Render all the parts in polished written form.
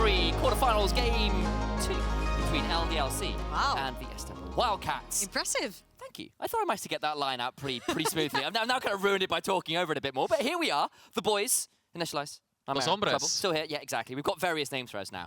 3 quarterfinals game 2 between LDLC and the Istanbul Wildcats. Impressive. Thank you. I thought I managed to get that line out pretty smoothly. I've now kind of ruined it by talking over it a bit more, but here we are, the boys. Initialize. Los hombres. Still here, yeah, exactly. We've got various names for us now.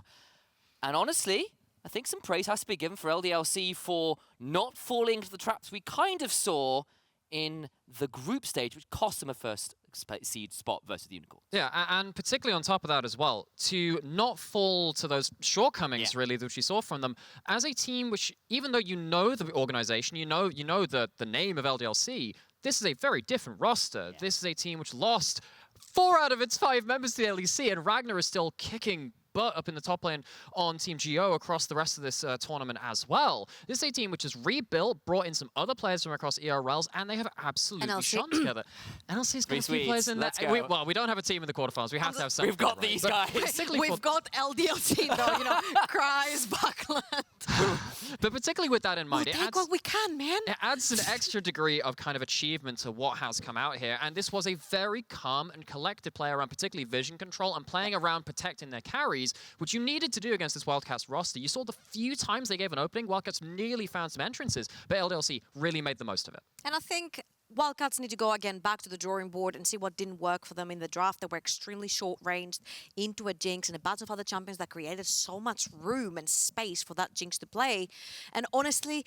And honestly, I think some praise has to be given for LDLC for not falling into the traps we kind of saw in the group stage, which cost them a first seed spot versus the Unicorn. Yeah, and particularly on top of that as well, to not fall to those shortcomings, really, that you saw from them, as a team which, even though you know the organization, you know the name of LDLC, this is a very different roster. Yeah. This is a team which lost 4 out of its 5 members to the LEC, and Ragnar is still kicking butt up in the top lane on Team GO across the rest of this tournament as well. This is a team which has rebuilt, brought in some other players from across ERLs, and they have absolutely shone together. NLC's got a few players in that. We don't have a team in the quarterfinals. We have to have some. We've got these guys. We've got LDLC though, you know, Kryze, Backlund. But particularly with that in mind, we'll take what we can, man. It adds an extra degree of kind of achievement to what has come out here. And this was a very calm and collected play around particularly vision control and playing around protecting their carries, which you needed to do against this Wildcats roster. You saw the few times they gave an opening, Wildcats nearly found some entrances, but LDLC really made the most of it. And I think Wildcats need to go again back to the drawing board and see what didn't work for them in the draft. They were extremely short-ranged into a Jinx and a battle of other champions that created so much room and space for that Jinx to play. And honestly,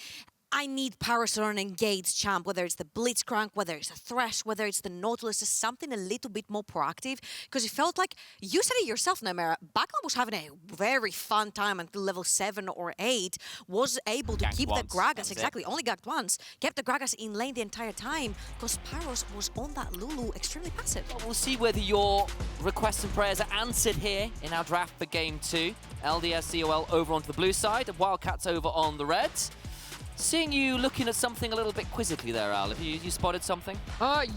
I need Parus or an engaged champ, whether it's the Blitzcrank, whether it's a Thresh, whether it's the Nautilus, just something a little bit more proactive. Because it felt like, you said it yourself, Namera, Backlund was having a very fun time until level 7 or 8, was able to keep the Gragas, exactly, only ganked once, kept the Gragas in lane the entire time, because Parus was on that Lulu extremely passive. Well, we'll see whether your requests and prayers are answered here in our draft for game 2. LDSCOL over onto the blue side, and Wildcats over on the red. Seeing you looking at something a little bit quizzically there, Al. Have you spotted something?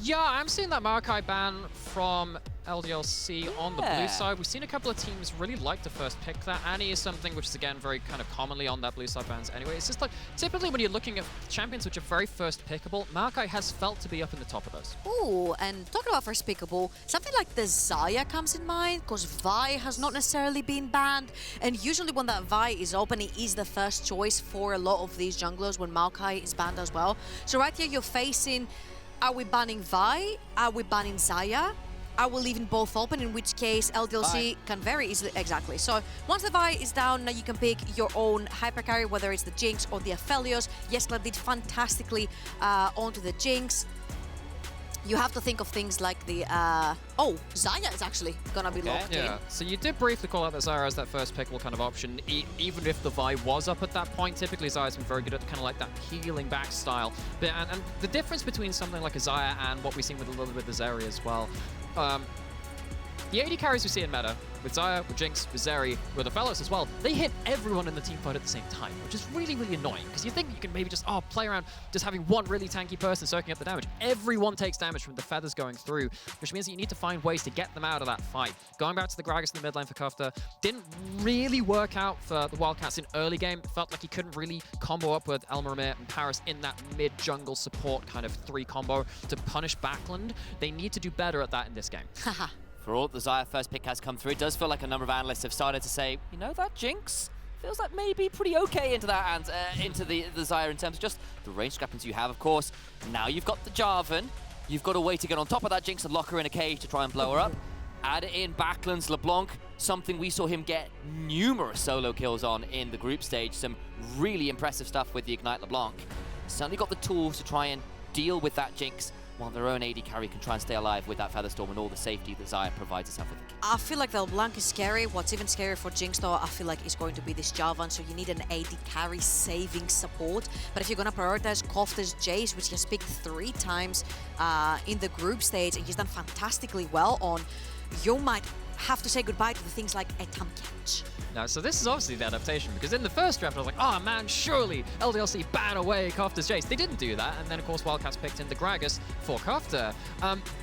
Yeah, I'm seeing that Malphite ban from LDLC on the blue side. We've seen a couple of teams really like to first pick that. Annie is something which is, again, very kind of commonly on that blue side bans anyway. It's just like, typically when you're looking at champions which are very first pickable, Malphite has felt to be up in the top of those. Ooh, and talking about first pickable, something like the Xayah comes in mind, because Vi has not necessarily been banned, and usually when that Vi is open, it is the first choice for a lot of these junglers when Malphite is banned as well. So right here you're facing, are we banning Vi? Are we banning Xayah? Are we leaving both open, in which case LDLC can very easily, exactly. So once the Vi is down, now you can pick your own hyper carry, whether it's the Jinx or the Aphelios. Jeskla did fantastically onto the Jinx. You have to think of things like the, Xayah is actually gonna be locked in. So you did briefly call out that Xayah as that first pickable kind of option, even if the Vi was up at that point. Typically Xayah's been very good at kind of like that healing back style. But, and the difference between something like a Xayah and what we've seen with a little bit of Zeri as well, the AD carries we see in meta, with Xayah, with Jinx, with Zeri, with Aphelios as well, they hit everyone in the team fight at the same time, which is really, really annoying, because you think you can maybe just, play around just having one really tanky person soaking up the damage. Everyone takes damage from the feathers going through, which means that you need to find ways to get them out of that fight. Going back to the Gragas in the mid lane for Kofte, didn't really work out for the Wildcats in early game. Felt like he couldn't really combo up with Elramir and Parus in that mid-jungle support kind of 3 combo to punish Backlund. They need to do better at that in this game. For all the Xayah first pick has come through, it does feel like a number of analysts have started to say, you know, that Jinx feels like maybe pretty okay into that and into the Xayah in terms of just the range discrepancy you have, of course. Now you've got the Jarvan. You've got a way to get on top of that Jinx and lock her in a cage to try and blow her up. Add in Backlund's LeBlanc, something we saw him get numerous solo kills on in the group stage. Some really impressive stuff with the Ignite LeBlanc. Certainly got the tools to try and deal with that Jinx, while their own AD carry can try and stay alive with that Featherstorm and all the safety that Xayah provides herself with. I feel like the LeBlanc is scary. What's even scarier for Jinx though, I feel like is going to be this Jarvan, so you need an AD carry saving support. But if you're gonna prioritize Kofte's Jayce, which he has picked 3 times in the group stage, and he's done fantastically well on, you might have to say goodbye to the things like a Tam Catch. Now, so this is obviously the adaptation, because in the first draft I was like, oh man, surely LDLC ban away Kofte's Jayce. They didn't do that, and then of course Wildcats picked in the Gragas for Kofte.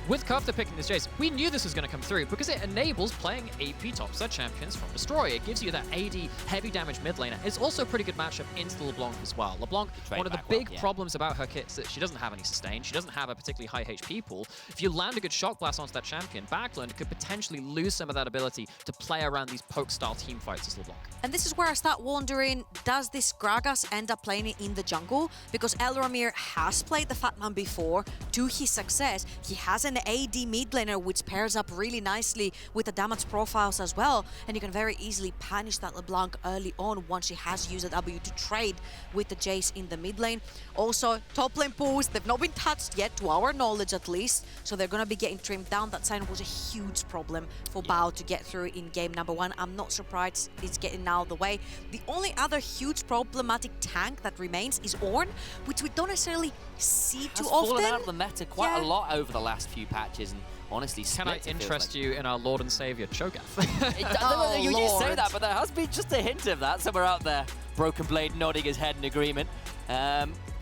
With Kofte picking this Jayce, we knew this was going to come through, because it enables playing AP topside champions from Destroy. It gives you that AD heavy damage mid laner. It's also a pretty good matchup into LeBlanc as well. LeBlanc, one of the big problems about her kit is that she doesn't have any sustain. She doesn't have a particularly high HP pool. If you land a good shock blast onto that champion, Backlund could potentially lose some some of that ability to play around these poke-style team fights as LeBlanc. And this is where I start wondering, does this Gragas end up playing it in the jungle? Because Elramir has played the Fat Man before to his success. He has an AD mid laner which pairs up really nicely with the damage profiles as well. And you can very easily punish that LeBlanc early on once he has used a W to trade with the Jayce in the mid lane. Also, top lane pools, they've not been touched yet, to our knowledge at least. So they're going to be getting trimmed down. That sign was a huge problem for Bao to get through in game number 1. I'm not surprised it's getting out of the way. The only other huge problematic tank that remains is Ornn, which we don't necessarily see too often. Fallen out of the meta quite a lot over the last few patches, and honestly, can I interest you in our Lord and Savior Cho'Gath? You say that, but there has been just a hint of that somewhere out there. Broken Blade nodding his head in agreement.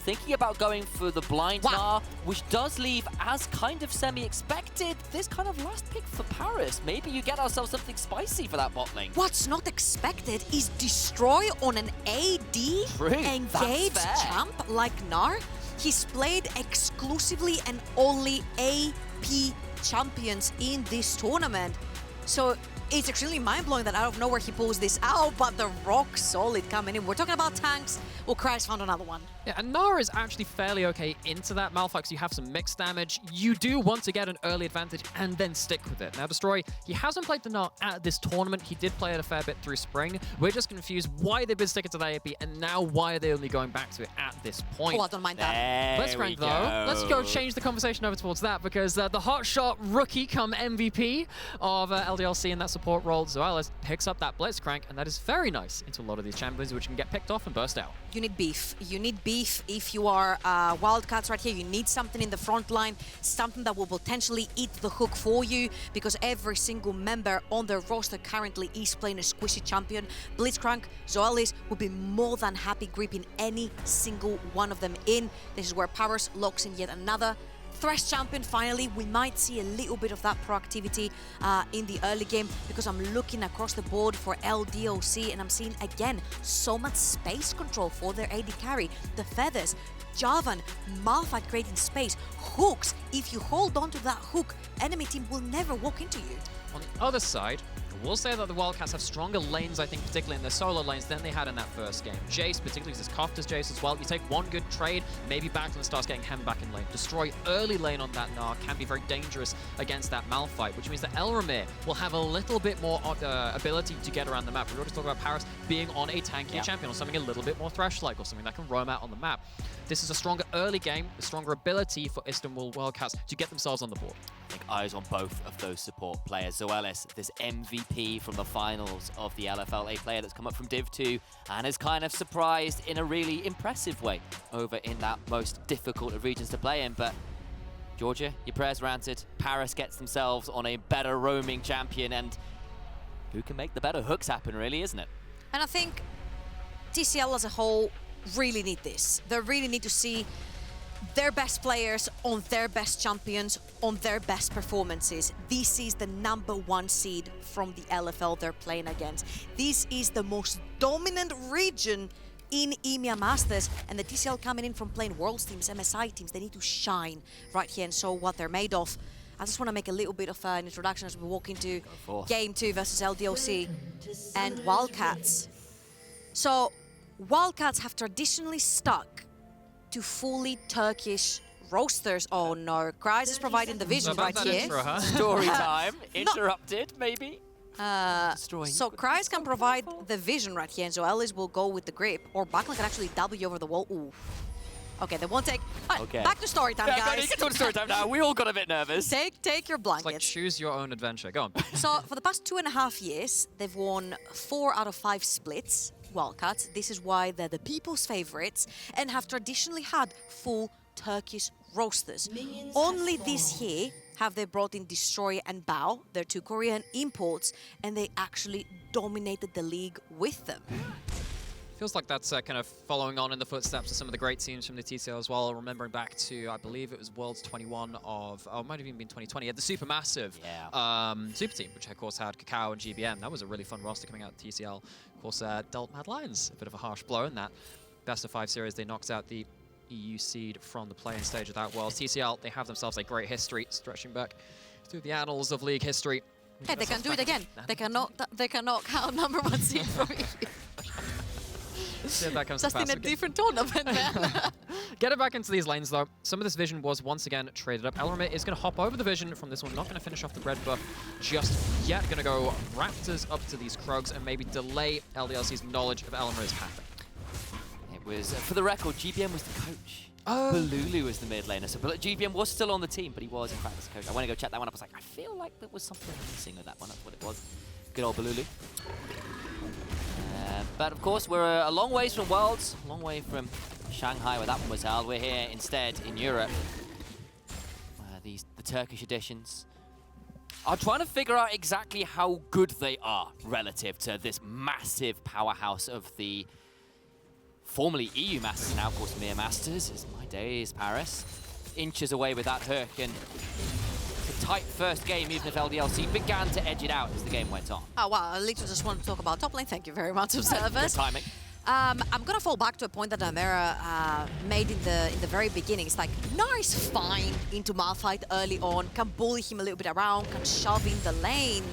Thinking about going for the blind Gnar, which does leave, as kind of semi-expected, this kind of last pick for Parus. Maybe you get ourselves something spicy for that bot lane. What's not expected is destroy on an AD engaged champ like Gnar. He's played exclusively and only AP champions in this tournament. So it's extremely mind-blowing that out of nowhere he pulls this out, but the rock solid coming in. We're talking about tanks. Well, Kryze found another one. Yeah, and Gnar is actually fairly okay into that Malphite, because you have some mixed damage. You do want to get an early advantage and then stick with it. Now, Destroy, he hasn't played the Gnar at this tournament. He did play it a fair bit through spring. We're just confused why they've been sticking to the AP, and now why are they only going back to it at this point? Oh, I don't mind that. Blitzcrank, though, let's go change the conversation over towards that, because the hotshot rookie come MVP of LDLC in that support role, Zoelys, picks up that Blitzcrank, and that is very nice into a lot of these champions, which can get picked off and burst out. You need beef. You need beef if you are Wildcats right here. You need something in the front line, something that will potentially eat the hook for you, because every single member on their roster currently is playing a squishy champion. Blitzcrank, Zoelys will be more than happy gripping any single one of them in. This is where Parus locks in yet another Thresh champion. Finally, we might see a little bit of that proactivity in the early game, because I'm looking across the board for LDLC and I'm seeing again so much space control for their AD carry. The feathers, Jarvan, Malphite creating space, hooks. If you hold on to that hook, enemy team will never walk into you. On the other side, we'll say that the Wildcats have stronger lanes, I think, particularly in their solo lanes, than they had in that first game. Jayce, particularly because it's Kofte's Jayce as well. You take one good trade, maybe Backlund starts getting hemmed back in lane. Destroy early lane on that Gnar can be very dangerous against that Malphite, which means that Elramir will have a little bit more ability to get around the map. We already talked about Parus being on a tankier champion, or something a little bit more Thresh-like, or something that can roam out on the map. This is a stronger early game, a stronger ability for Istanbul Wildcats to get themselves on the board. I think eyes on both of those support players. Zoelys, this MVP from the finals of the LFL, a player that's come up from Div 2 and has kind of surprised in a really impressive way over in that most difficult of regions to play in. But Georgia, your prayers were answered. Parus gets themselves on a better roaming champion, and who can make the better hooks happen, really, isn't it? And I think TCL as a whole really need this. They really need to see their best players on their best champions, on their best performances. This is the #1 seed from the LFL they're playing against. This is the most dominant region in EMEA Masters, and the TCL coming in from playing Worlds teams, MSI teams, they need to shine right here and show what they're made of. I just want to make a little bit of an introduction as we walk into Game 2 versus LDLC and Wildcats. So, Wildcats have traditionally stuck to fully Turkish rosters. Oh no, Kryze is providing the vision right here. Intro, huh? Story time. Interrupted, maybe? So Kryze can provide the vision right here, and Zoelys will go with the grip, or Backlund can actually W over the wall. Ooh. Okay, they won't take... Okay. Back to story time, guys. You get to story time now. We all got a bit nervous. Take your blankets. It's like choose your own adventure. Go on. So for the past 2.5 years, they've won 4 out of 5 splits. Wildcats. This is why they're the people's favorites and have traditionally had full Turkish rosters. Only this year have they brought in Destroy and Bao, their 2 Korean imports, and they actually dominated the league with them. Feels like that's kind of following on in the footsteps of some of the great teams from the TCL as well. Remembering back to, I believe it was Worlds 21 of, oh, it might have even been 2020. The Supermassive Super Team, which of course had Kakao and GBM. That was a really fun roster coming out of TCL. Of course, dealt Mad Lions a bit of a harsh blow in that best of 5 series. They knocked out the EU seed from the play-in stage of that Worlds. TCL, they have themselves a great history stretching back through the annals of league history. Hey, they can do it again. They cannot count number one seed from you. Yeah, that comes Just to in a pass. different tournament, man. Get it back into these lanes, though. Some of this vision was once again traded up. Elramir is going to hop over the vision from this one. Not going to finish off the red buff just yet. Going to go Raptors up to these Krugs and maybe delay LDLC's knowledge of Elramir's path. It was, for the record, GBM was the coach. Oh. Balulu was the mid laner. So GBM was still on the team, but he was in fact the coach. I went to go check that one up. I was like, I feel like there was something missing with that one. That's what it was. Good old Balulu. But of course, we're a long ways from Worlds, a long way from Shanghai where that one was held. We're here instead in Europe. The Turkish editions are trying to figure out exactly how good they are relative to this massive powerhouse of the formerly EU Masters, now of course EMEA Masters. As my days, Parus. Inches away with that hook, and a tight first game, even if LDLC began to edge it out as the game went on. Oh wow, I literally just want to talk about top lane. Thank you very much, observers. Good timing. I'm gonna fall back to a point that EMEA made in the very beginning. It's like, Gnar is fine into Malphite early on, can bully him a little bit around, can shove in the lane,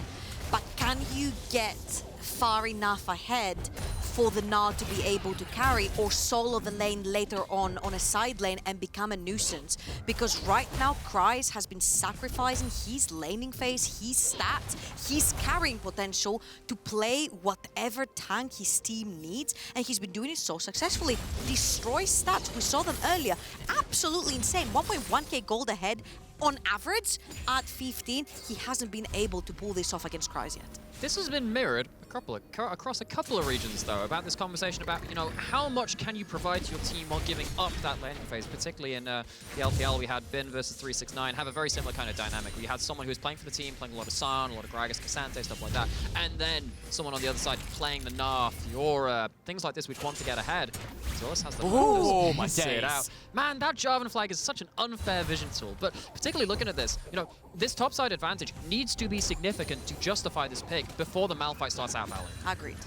but can you get far enough ahead for the Gnar to be able to carry or solo the lane later on a side lane and become a nuisance? Because right now, Kryze has been sacrificing his laning phase, his stats, his carrying potential to play whatever tank his team needs, and he's been doing it so successfully. Destroy stats, we saw them earlier, absolutely insane. 1.1k gold ahead on average at 15. He hasn't been able to pull this off against Kryze yet. This has been mirrored across a couple of regions, though, about this conversation about, you know, how much can you provide to your team while giving up that laning phase. Particularly in the LPL, we had Bin versus 369 have a very similar kind of dynamic. We had someone who was playing for the team, playing a lot of Sion, a lot of Gragas, Cassante, stuff like that, and then someone on the other side playing the Gnar, Fiora, things like this, which want to get ahead. Zoelys has the Oh my see it days. out. Man, that Jarvan flag is such an unfair vision tool, but particularly looking at this, you know, this topside advantage needs to be significant to justify this pick before the Malphite starts outbattling. Agreed.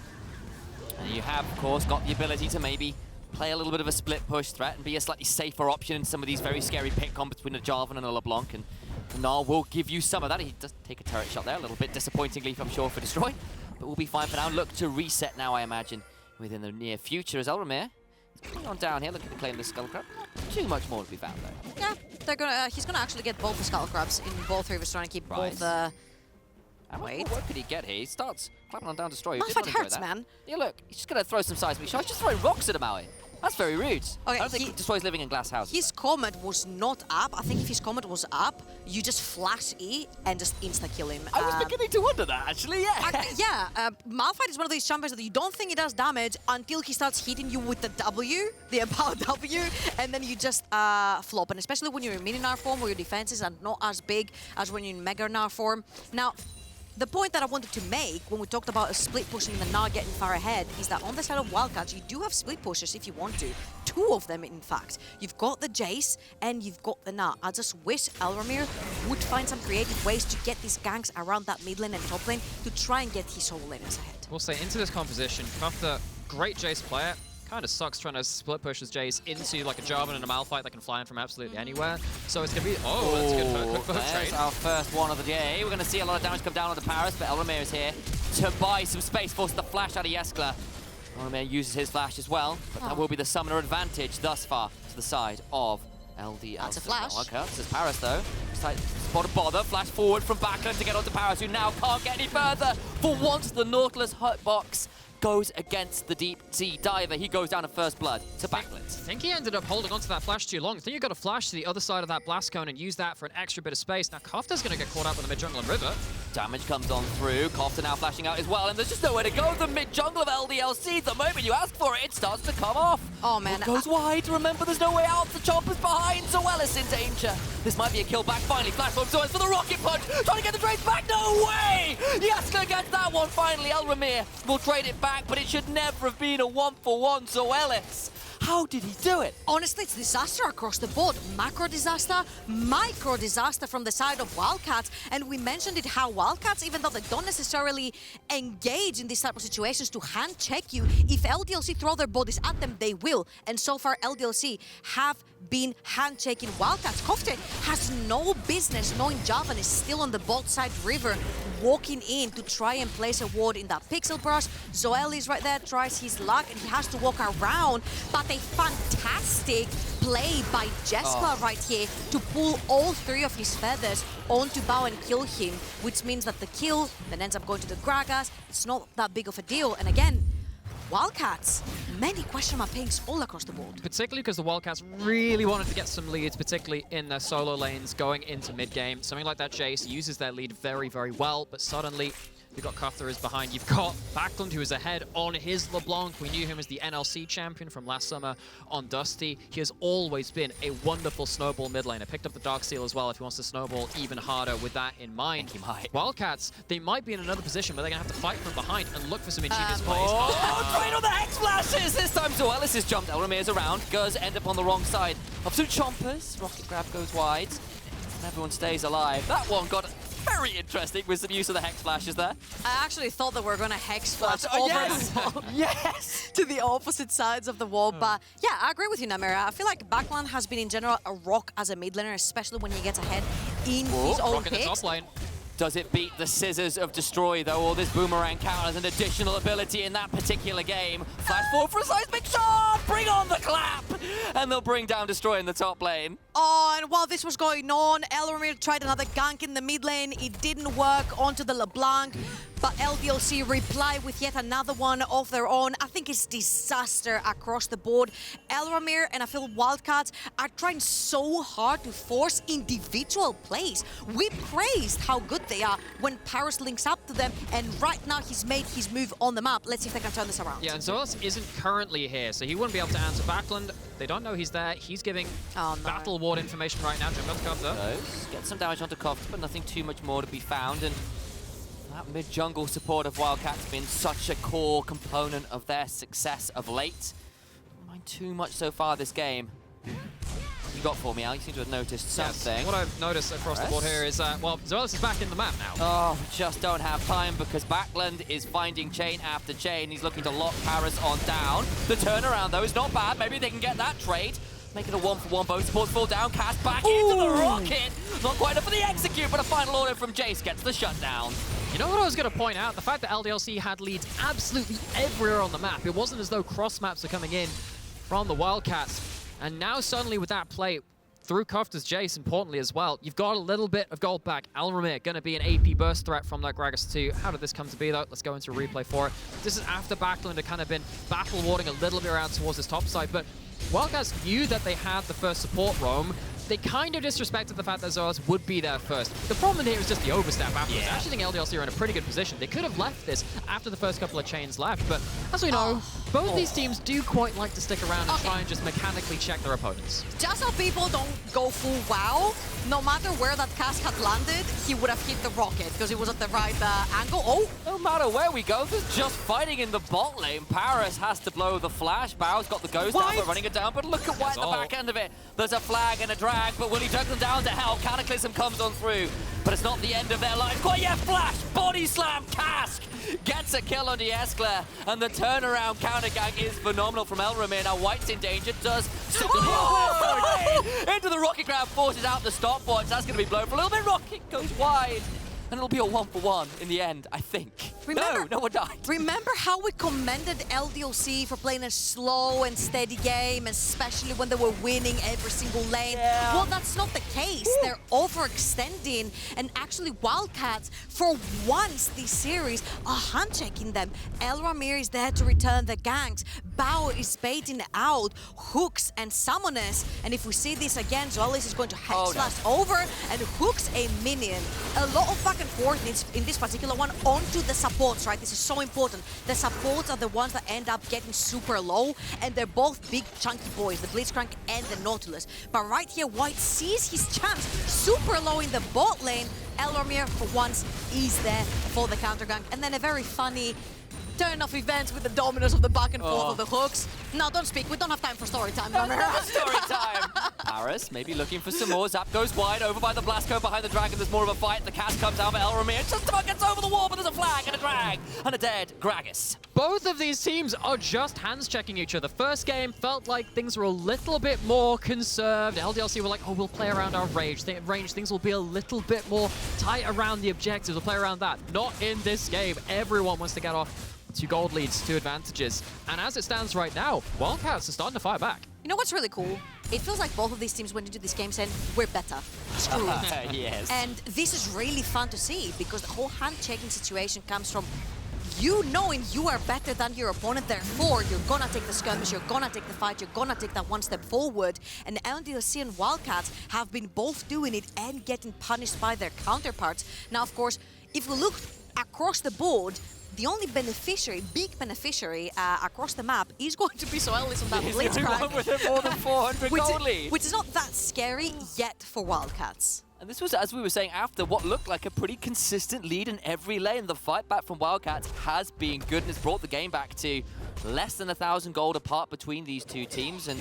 And you have, of course, got the ability to maybe play a little bit of a split push threat and be a slightly safer option in some of these very scary pick combos between a Jarvan and a LeBlanc. And Gnar will give you some of that. He does take a turret shot there, a little bit disappointingly, I'm sure, for Destroy. But we'll be fine for now. Look to reset now, I imagine, within the near future as Elramir is coming on down here, looking to claim the Skull Crab. Too much more to be found, though. Yeah, they're gonna. He's gonna actually get both the Skull Crabs in both rivers, trying to keep both the. Wait. What could he get here? He starts clapping on down Destroy. Malphite hurts, man. Yeah, look, he's just going to throw some seismic shots. Just throwing rocks at him, Maui. That's very rude. Okay, I don't think Destroy's living in glass houses. His comment was not up. I think if his comment was up, you just flash E and just insta-kill him. I was beginning to wonder that, actually, yeah. Malphite is one of these champions that you don't think he does damage until he starts hitting you with the W, the about W, and then you just flop. And especially when you're in mini Gnar form, where your defenses are not as big as when you're in mega Gnar form. Now, the point that I wanted to make when we talked about a split pushing and not getting far ahead is that on the side of Wildcats, you do have split pushers if you want to. Two of them, in fact. You've got the Jayce and you've got the Gnar. I just wish Elramir would find some creative ways to get these ganks around that mid lane and top lane to try and get his solo laners ahead. We'll say into this composition, Kofte, great Jayce player. Kind of sucks trying to split push his Jayce into like a Jarvan and a Malphite that can fly in from absolutely anywhere. So it's going to be, that's a good hook There's trade. our first one of the day. We're going to see a lot of damage come down on the Parus, but Elramir is here to buy some space, force the flash out of Jeskla. Elramir uses his flash as well, but that will be the summoner advantage thus far to the side of LDL. That's a flash. Okay, this is Parus though. Just like spot a bother, flash forward from Backlund to get onto Parus, who now can't get any further. For once, the Nautilus hitbox goes against the deep sea diver. He goes down to first blood to Backlund. I think he ended up holding onto that flash too long. I think you got to flash to the other side of that blast cone and use that for an extra bit of space. Now Kofte's going to get caught up in the mid jungle and river. Damage comes on through. Kofte now flashing out as well, and there's just nowhere to go. The mid jungle of LDLC, the moment you ask for it, it starts to come off. Oh man. It goes wide. Remember, there's no way out. The chopper's behind. Zoelys in danger. This might be a kill back. Finally, flash from Zoelys for the rocket punch. Trying to get the trades back. No way! Jeskla gets that one finally. Elramir will trade it back, but it should never have been a 1-for-1. Zoelys How did he do it? Honestly, it's disaster across the board. Macro disaster, micro disaster from the side of Wildcats. And we mentioned it how Wildcats, even though they don't necessarily engage in these type of situations to hand check you, if LDLC throw their bodies at them, they will. And so far, LDLC have been hand checking Wildcats. Kofte has no business knowing Jarvan is still on the bot side river, walking in to try and place a ward in that pixel brush. Zoelys right there tries his luck and he has to walk around, but a fantastic play by Jeskla right here to pull all 3 of his feathers onto Bao and kill him, which means that the kill then ends up going to the Gragas. It's not that big of a deal. And again, Wildcats, many question mark pings all across the board. Particularly because the Wildcats really wanted to get some leads, particularly in their solo lanes going into mid-game. Something like that Jayce uses their lead very, very well, but suddenly you've got Kofte is behind. You've got Backlund, who is ahead on his LeBlanc. We knew him as the NLC champion from last summer on Dusty. He has always been a wonderful snowball mid laner. Picked up the Dark Seal as well if he wants to snowball even harder with that in mind. He might. Wildcats, they might be in another position where they're going to have to fight from behind and look for some ingenious plays. Right on the Hex Flashes! This time Zoelys has jumped. Elramir's around. Does end up on the wrong side of two chompers. Rocket grab goes wide. And everyone stays alive. That one got very interesting with some use of the Hex Flashes there. I actually thought that we were going to Hex Flash over yes! the wall. Yes! To the opposite sides of the wall. But yeah, I agree with you, Namira. I feel like Backlund has been in general a rock as a mid laner, especially when he gets ahead in his own Rock in the picks. top lane. Does it beat the Scissors of Destroy, though? Or this Boomerang count as an additional ability in that particular game? Flash forward for a seismic shot! Bring on the clap! And they'll bring down Destroy in the top lane. Oh, and while this was going on, Elramir tried another gank in the mid lane. It didn't work onto the LeBlanc, but LDLC reply with yet another one of their own. I think it's disaster across the board. Elramir and I feel Wildcats are trying so hard to force individual plays. We praised how good they are when Parus links up to them, and right now he's made his move on the map. Let's see if they can turn this around. Yeah, and Zoelys isn't currently here, so he wouldn't be able to answer Backlund. They don't know he's there. He's giving battle ward information right now. Jump up to Kofte. Get some damage onto Kofte, but nothing too much more to be found. And that mid-jungle support of Wildcats has been such a core component of their success of late. Not mind too much so far this game. You got for me, Al? You seem to have noticed something. Yes. What I've noticed across the board here is, well, Zoelys is back in the map now. Oh, we just don't have time because Backlund is finding chain after chain. He's looking to lock Parus on down. The turnaround, though, is not bad. Maybe they can get that trade. Make it a 1-for-1. Both supports fall down. Cast back into the rocket. Not quite enough for the execute, but a final order from Jayce gets the shutdown. You know what I was going to point out? The fact that LDLC had leads absolutely everywhere on the map. It wasn't as though cross maps are coming in from the Wildcats. And now suddenly with that play through Kofte's Jayce, importantly as well, you've got a little bit of gold back. Elramir going to be an AP burst threat from that Gragas too. How did this come to be though? Let's go into a replay for it. This is after Backlund had kind of been battle warding a little bit around towards his top side, but Wildcats knew that they had the first support roam. They kind of disrespected the fact that Zoelys would be there first. The problem here is just the overstep afterwards. I actually think LDLC are in a pretty good position. They could have left this after the first couple of chains left, but as we know, both these teams do quite like to stick around and try and just mechanically check their opponents. Just so people don't go full wow, no matter where that cast had landed, he would have hit the rocket because it was at the right angle. Oh! No matter where we go, there's just fighting in the bot lane. Parus has to blow the flash. Bao's got the ghost down, but running it down. But look at what at the back end of it. There's a flag and a drag, but will he drag them down to help? Cataclysm comes on through, but it's not the end of their life. Quite yet, flash, body slam, Cask gets a kill on Jeskla, and the turnaround counter gang is phenomenal from Elramir. Now White's in danger, does into the rocket grab, forces out the stopwatch. That's going to be blown for a little bit. Rocket goes wide, and it'll be a 1-for-1 in the end, I think. No one died. Remember how we commended LDLC for playing a slow and steady game, especially when they were winning every single lane? Yeah. Well, that's not the case. They're overextending, and actually Wildcats, for once this series, are hand-checking them. Elramir is there to return the ganks. Bao is baiting out hooks and summoners, and if we see this again, Zoelys is going to hex slash over and hooks a minion. A lot of back and forth in this particular one onto the supports, right? This is so important. The supports are the ones that end up getting super low, and they're both big chunky boys, the Blitzcrank and the Nautilus. But right here, White sees his chance super low in the bot lane. Elramir, for once, is there for the counter gank. And then a very funny turn of events with the dominance of the back and forth of the hooks. No, don't speak. We don't have time for story time. Story time. Parus maybe looking for some more. Zap goes wide over by the blast cone behind the dragon. There's more of a fight. The cast comes out for Elramir. Just about gets over the wall, but there's a flag and a drag and a dead Gragas. Both of these teams are just hands-checking each other. First game felt like things were a little bit more conserved. LDLC were like, oh, we'll play around our range. Things will be a little bit more tight around the objectives. We'll play around that. Not in this game. Everyone wants to get off 2 gold leads, 2 advantages. And as it stands right now, Wildcats are starting to fire back. You know what's really cool? It feels like both of these teams went into this game saying, we're better. Screw it. Yes. And this is really fun to see because the whole hand-checking situation comes from you knowing you are better than your opponent, therefore you're gonna take the skirmish, you're gonna take the fight, you're gonna take that one step forward. And LDLC and Wildcats have been both doing it and getting punished by their counterparts. Now, of course, if we look across the board, the only beneficiary, big beneficiary across the map is going to be Zoelys on that Blitzcrank. With more than 400 gold lead. Which is not that scary yet for Wildcats. And this was, as we were saying, after what looked like a pretty consistent lead in every lane. The fight back from Wildcats has been good and has brought the game back to less than 1,000 gold apart between these two teams. And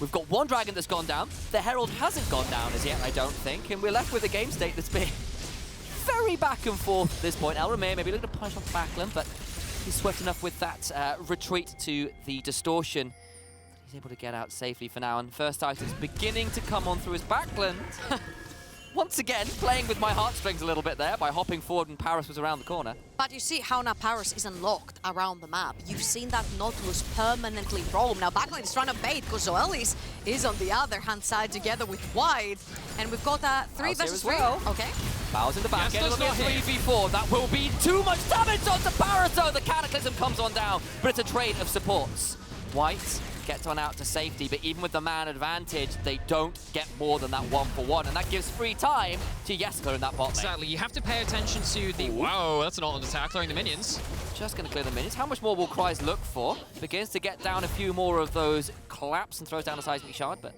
we've got one dragon that's gone down. The Herald hasn't gone down as yet, I don't think. And we're left with a game state that's been very back and forth at this point. Elramir maybe looking to punish off Backlund, but he's swift enough with that retreat to the distortion. He's able to get out safely for now. And first items beginning to come on through his Backlund. Once again, playing with my heartstrings a little bit there by hopping forward when Parus was around the corner. But you see how now Parus is unlocked around the map. You've seen that Nautilus permanently roam. Now Backlund is trying to bait because Zoelys is on the other hand side together with White. And we've got a 3 versus 3. Well. Okay. Bow's in the back, Yes, getting on the 3v4. That will be too much damage onto Parus though. The Cataclysm comes on down, but it's a trade of supports. White gets on out to safety, but even with the man advantage, they don't get more than that 1-for-1, and that gives free time to Jeskla in that bot lane. Exactly, you have to pay attention to the... Whoa, that's an all attack, clearing the minions. Just going to clear the minions. How much more will Kryze look for? Begins to get down a few more of those claps and throws down a seismic shard, but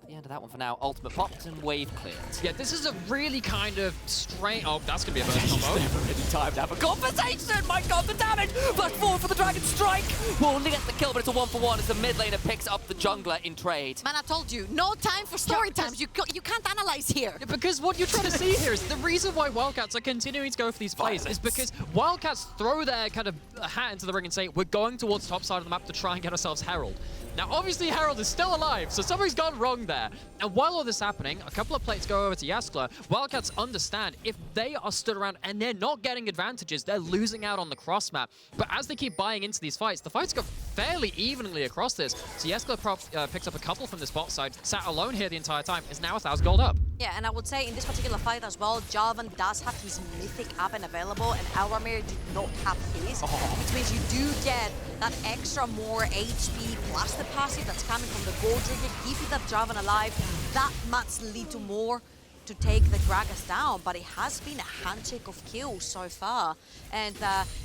the end of that one for now. Ultimate popped and wave cleared. Yeah, this is a really kind of strange... Oh, that's going to be a burst combo. Never really time to have a conversation. My god, the damage! Flash forward for the Dragon Strike. Will only get the kill, but it's a 1-for-1 as the mid laner picks up the jungler in trade. Man, I told you, no time for story times. You can't analyze here. Yeah, because what you're trying to see here is the reason why Wildcats are continuing to go for these plays is because Wildcats throw their kind of hat into the ring and say, we're going towards top side of the map to try and get ourselves Herald. Now, obviously, Herald is still alive, so something's gone wrong there. And while all this is happening, a couple of plates go over to Jeskla. Wildcats understand if they are stood around and they're not getting advantages, they're losing out on the cross map. But as they keep buying into these fights, the fights go fairly evenly across this. So Jeskla picks up a couple from this bot side, sat alone here the entire time, is now 1,000 gold up. Yeah, and I would say in this particular fight as well, Jarvan does have his Mythic up and available, and Elramir did not have his, which means you do get that extra more HP plus the passive that's coming from the gold trigger. Keeping that Jarvan alive, that must lead to more to take the Gragas down, but it has been a handshake of kills so far. And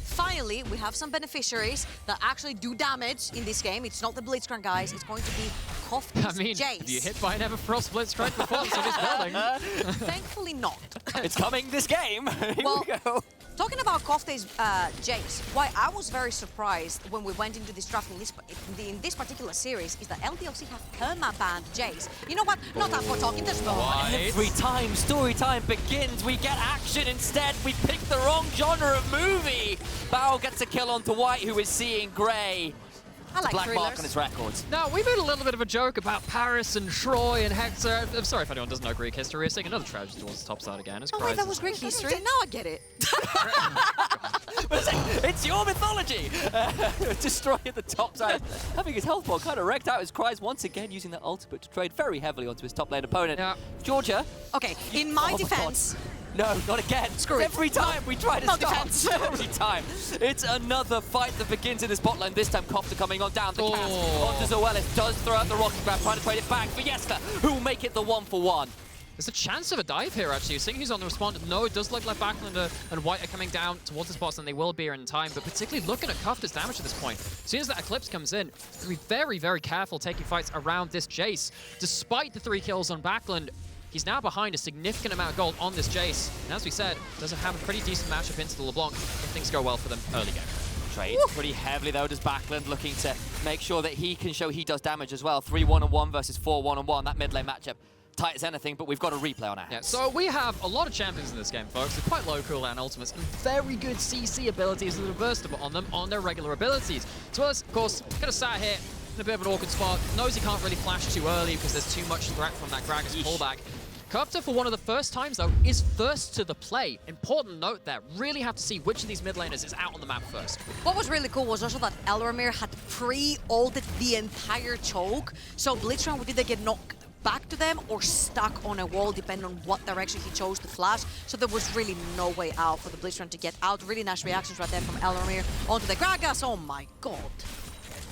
finally, we have some beneficiaries that actually do damage in this game. It's not the Blitzcrank, guys. It's going to be Kofte's Jayce. Have you hit by an Everfrost Blitzcrank before? So this building. Thankfully not. It's coming this game. Here Well, we go. Talking about Kofte's Jayce, why I was very surprised when we went into this draft in this particular series is that LDLC have perma-banned Jayce. You know what? Not time for talking, there's no Every time story time begins, we get action instead. We pick the wrong genre of movie. Bao gets a kill onto White, who is seeing grey. I like Black mark thrillers. on his records. Now, we made a little bit of a joke about Parus and Troy and Hector. I'm sorry if anyone doesn't know Greek history. We're seeing another tragedy towards the top side again. Oh wait, that was Greek history? Now I get it. It's your mythology! Destroy at the top side. Having his health bar kind of wrecked out. His Kryze once again using that ultimate to trade very heavily onto his top lane opponent. Yeah. Georgia. Okay, in my Oh defense, No, not again. Screw it. Every time we try to No stop. defense. Every time. It's another fight that begins in this bot lane. This time Kofte coming on down. The cast onto Zoelys. Does throw out the rocket grab, trying to trade it back for Jeskla, who will make it the 1-for-1. There's a chance of a dive here, actually. Seeing who's on the respond, no, it does look like Backlund and White are coming down towards this boss, and they will be here in time. But particularly looking at Kofte's damage at this point. As soon as that Eclipse comes in, to be very, very careful taking fights around this Jayce. Despite the 3 kills on Backlund, he's now behind a significant amount of gold on this Jayce. And as we said, doesn't have a pretty decent matchup into the LeBlanc if things go well for them early game. Trades pretty heavily though, does Backlund, looking to make sure that he can show he does damage as well. 3 1-on-1 versus 4 1-on-1. That mid lane matchup tight as anything, but we've got a replay on our hands. Yeah, so we have a lot of champions in this game, folks. They're quite low cooldown ultimates and very good CC abilities that are versatile on them on their regular abilities. Zoelys, of course, kind of sat here in a bit of an awkward spot. Knows he can't really flash too early because there's too much threat from that Gragas pullback. Kofte, for one of the first times, though, is first to the play. Important note there. Really have to see which of these mid laners is out on the map first. What was really cool was also that Elramir had pre-ulted the entire choke, so Blitzcrank would either get knocked back to them or stuck on a wall, depending on what direction he chose to flash. So there was really no way out for the Blitzcrank to get out. Really nice reactions right there from Elramir onto the Gragas. Oh my god.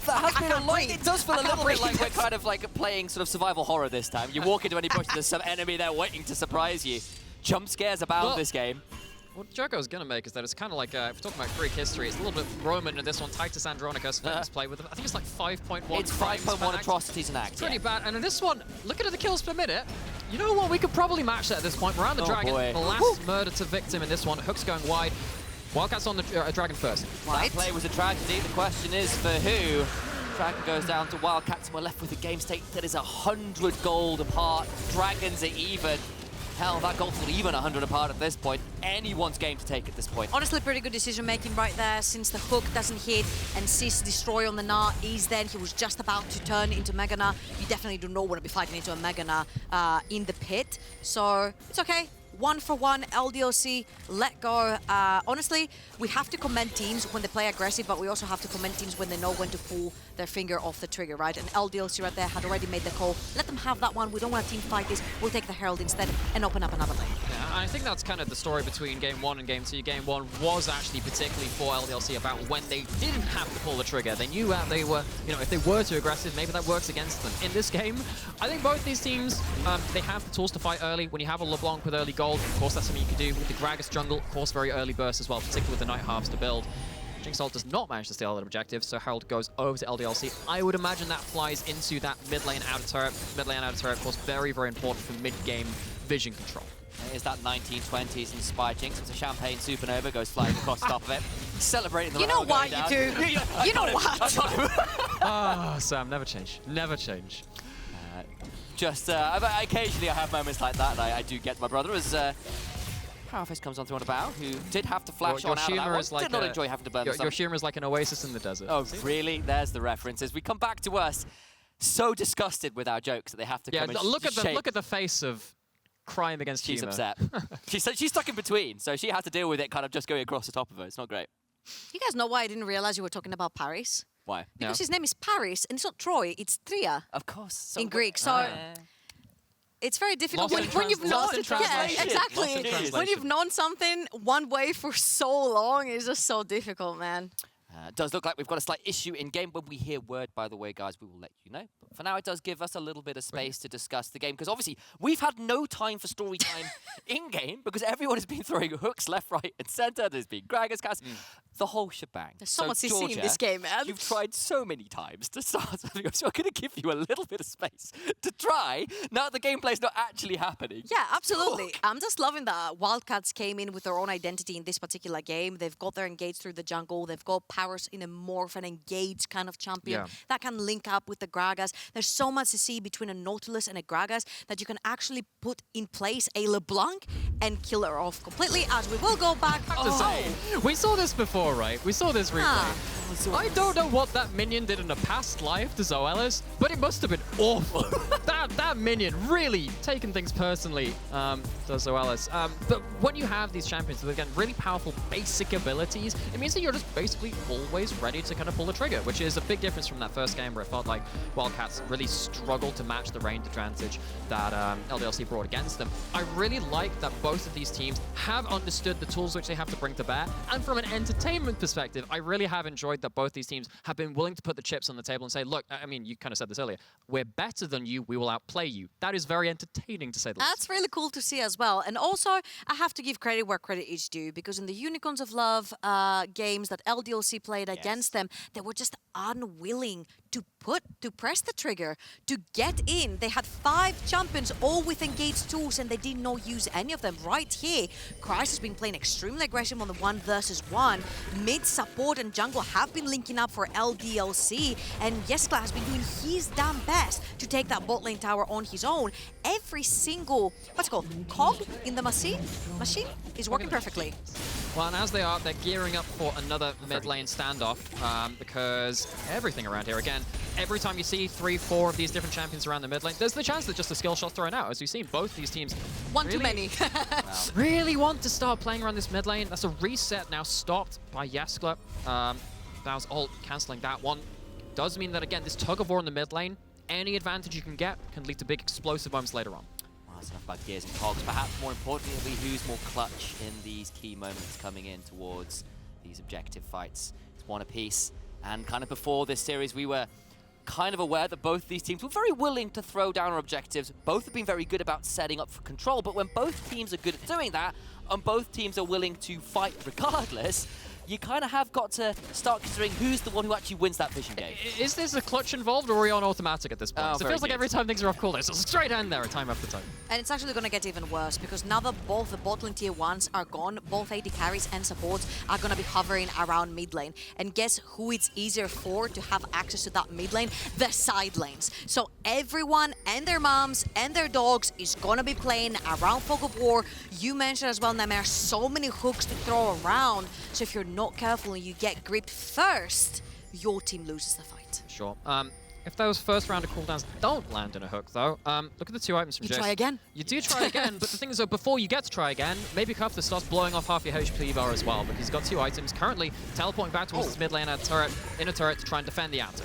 That has been a lot. It does feel a little bit like we're kind of like playing sort of survival horror this time. You walk into any bush, there's some enemy there waiting to surprise you. Jump scares abound this game. What Joko's going to make is that it's kind of like, if we're talking about Greek history, it's a little bit Roman in this one, Titus Andronicus, play with them. I think it's like 5.1. It's 5.1 atrocities an act. Pretty bad. And in this one, looking at the kills per minute, you know what? We could probably match that at this point. We're on the Dragon. Boy. The last murder to victim in this one. Hook's going wide. Wildcats on the Dragon first. That play was a tragedy. The question is for who? Dragon goes down to Wildcats, and we're left with a game state that is 100 gold apart. Dragons are even. Hell, that gold's not even 100 apart at this point. Anyone's game to take at this point. Honestly, pretty good decision making right there, since the hook doesn't hit and sees destroy on the Gnar is then. He was just about to turn into Mega Gnar. You definitely do not want to be fighting into a Mega Gnar in the pit. So it's okay. 1 for 1, LDLC, let go. Honestly, we have to commend teams when they play aggressive, but we also have to commend teams when they know when to pull their finger off the trigger, right? And LDLC right there had already made the call. Let them have that one. We don't want to team fight this. We'll take the Herald instead and open up another lane. Yeah, I think that's kind of the story between Game 1 and Game 2. Game 1 was actually particularly for LDLC about when they didn't have to pull the trigger. They knew that they were, you know, if they were too aggressive, maybe that works against them. In this game, I think both these teams, they have the tools to fight early. When you have a LeBlanc with early gold, of course, that's something you can do with the Gragas jungle. Of course, very early burst as well, particularly with the Night Halves to build. Jinx does not manage to steal that objective, so Herald goes over to LDLC. I would imagine that flies into that mid lane outer turret. Mid lane outer turret, of course, very, very important for mid-game vision control. Is that 1920s inspired Jinx? It's a champagne supernova, goes flying across the top of it. Celebrating the You know why you do. You know what? Ah, Sam, never change. Never change. Occasionally I have moments like that, and I do get my brother as Parus comes on through on a bow, who did have to flash on out of that one. Did not enjoy having to burn the sun. Your Shimmer is like an oasis in the desert. Oh, really? There's the references. We come back to us so disgusted with our jokes that they have to come and look at the face of crime against She's humor. upset. She's stuck in between, so she had to deal with it kind of just going across the top of her. It's not great. You guys know why I didn't realize you were talking about Paris? Why? Because his name is Paris, and it's not Troy, it's Tria. Of course. In Greek, so it's very difficult when you've known. Yeah, exactly. When you've known something one way for so long, it's just so difficult, man. It does look like we've got a slight issue in game. When we hear word, by the way, guys, we will let you know. But for now, it does give us a little bit of space to discuss the game, because obviously we've had no time for story time in game because everyone has been throwing hooks left, right, and center. There's been Gragas cast. The whole shebang. There's so much CC in this game, man. You've tried so many times to start something, so I'm going to give you a little bit of space to try now that the gameplay's not actually happening. Yeah, absolutely. I'm just loving that Wildcats came in with their own identity in this particular game. They've got their engage through the jungle. They've got Parus in a more of an engaged kind of champion that can link up with the Gragas. There's so much to see between a Nautilus and a Gragas that you can actually put in place a LeBlanc and kill her off completely, as we will go back to say, we saw this before. Right, we saw this replay. I don't know what that minion did in a past life to Zoelys, but it must have been awful. that minion really taking things personally to Zoelys. But when you have these champions with, again, really powerful basic abilities, it means that you're just basically always ready to kind of pull the trigger, which is a big difference from that first game where it felt like Wildcats really struggled to match the range advantage that LDLC brought against them. I really like that both of these teams have understood the tools which they have to bring to bear, and from an entertainment perspective, I really have enjoyed that both these teams have been willing to put the chips on the table and say, look, I mean, you kind of said this earlier, we're better than you, we will outplay you. That is very entertaining, to say the least. That's really cool to see as well. And also, I have to give credit where credit is due, because in the Unicorns of Love games that LDLC played against them, they were just unwilling to press the trigger, to get in. They had 5 champions, all with engaged tools, and they did not use any of them. Right here, Kryze has been playing extremely aggressive on the 1 versus 1. Mid support and jungle have been linking up for LDLC, and Jeskla has been doing his damn best to take that bot lane tower on his own. Every single, what's it called, cog in the machine is working perfectly. Well, and as they're gearing up for another mid lane standoff, because everything around here, again, every time you see 3-4 of these different champions around the mid lane, there's the chance that just a skill shot thrown out. As we've seen, both these teams One too many. really want to start playing around this mid lane. That's a reset now stopped by Jeskla. That was ult cancelling that one. Does mean that, again, this tug of war in the mid lane, any advantage you can get can lead to big explosive moments later on. That's enough about gears and cogs. Perhaps more importantly, it'll be who's more clutch in these key moments coming in towards these objective fights. It's one apiece. And kind of before this series, we were kind of aware that both these teams were very willing to throw down our objectives. Both have been very good about setting up for control, but when both teams are good at doing that, and both teams are willing to fight regardless, you kind of have got to start considering who's the one who actually wins that vision game. Is this a clutch involved, or are we on automatic at this point? Oh, So it feels like every time things are off cooldown, it's a straight end there, time after time. And it's actually going to get even worse, because now that both the bot lane tier 1s are gone, both AD carries and supports are going to be hovering around mid lane. And guess who it's easier for to have access to that mid lane? The side lanes. So everyone and their moms and their dogs is going to be playing around Fog of War. You mentioned as well, Nightmare, so many hooks to throw around. So if you're not careful and you get gripped first, your team loses the fight. Sure. If those first round of cooldowns don't land in a hook, though, look at the 2 items from Jayce. You try again. You do try again, but the thing is, though, before you get to try again, maybe Kofte starts blowing off half your HP bar as well, because he's got 2 items, currently teleporting back towards his mid lane in a turret to try and defend the outer.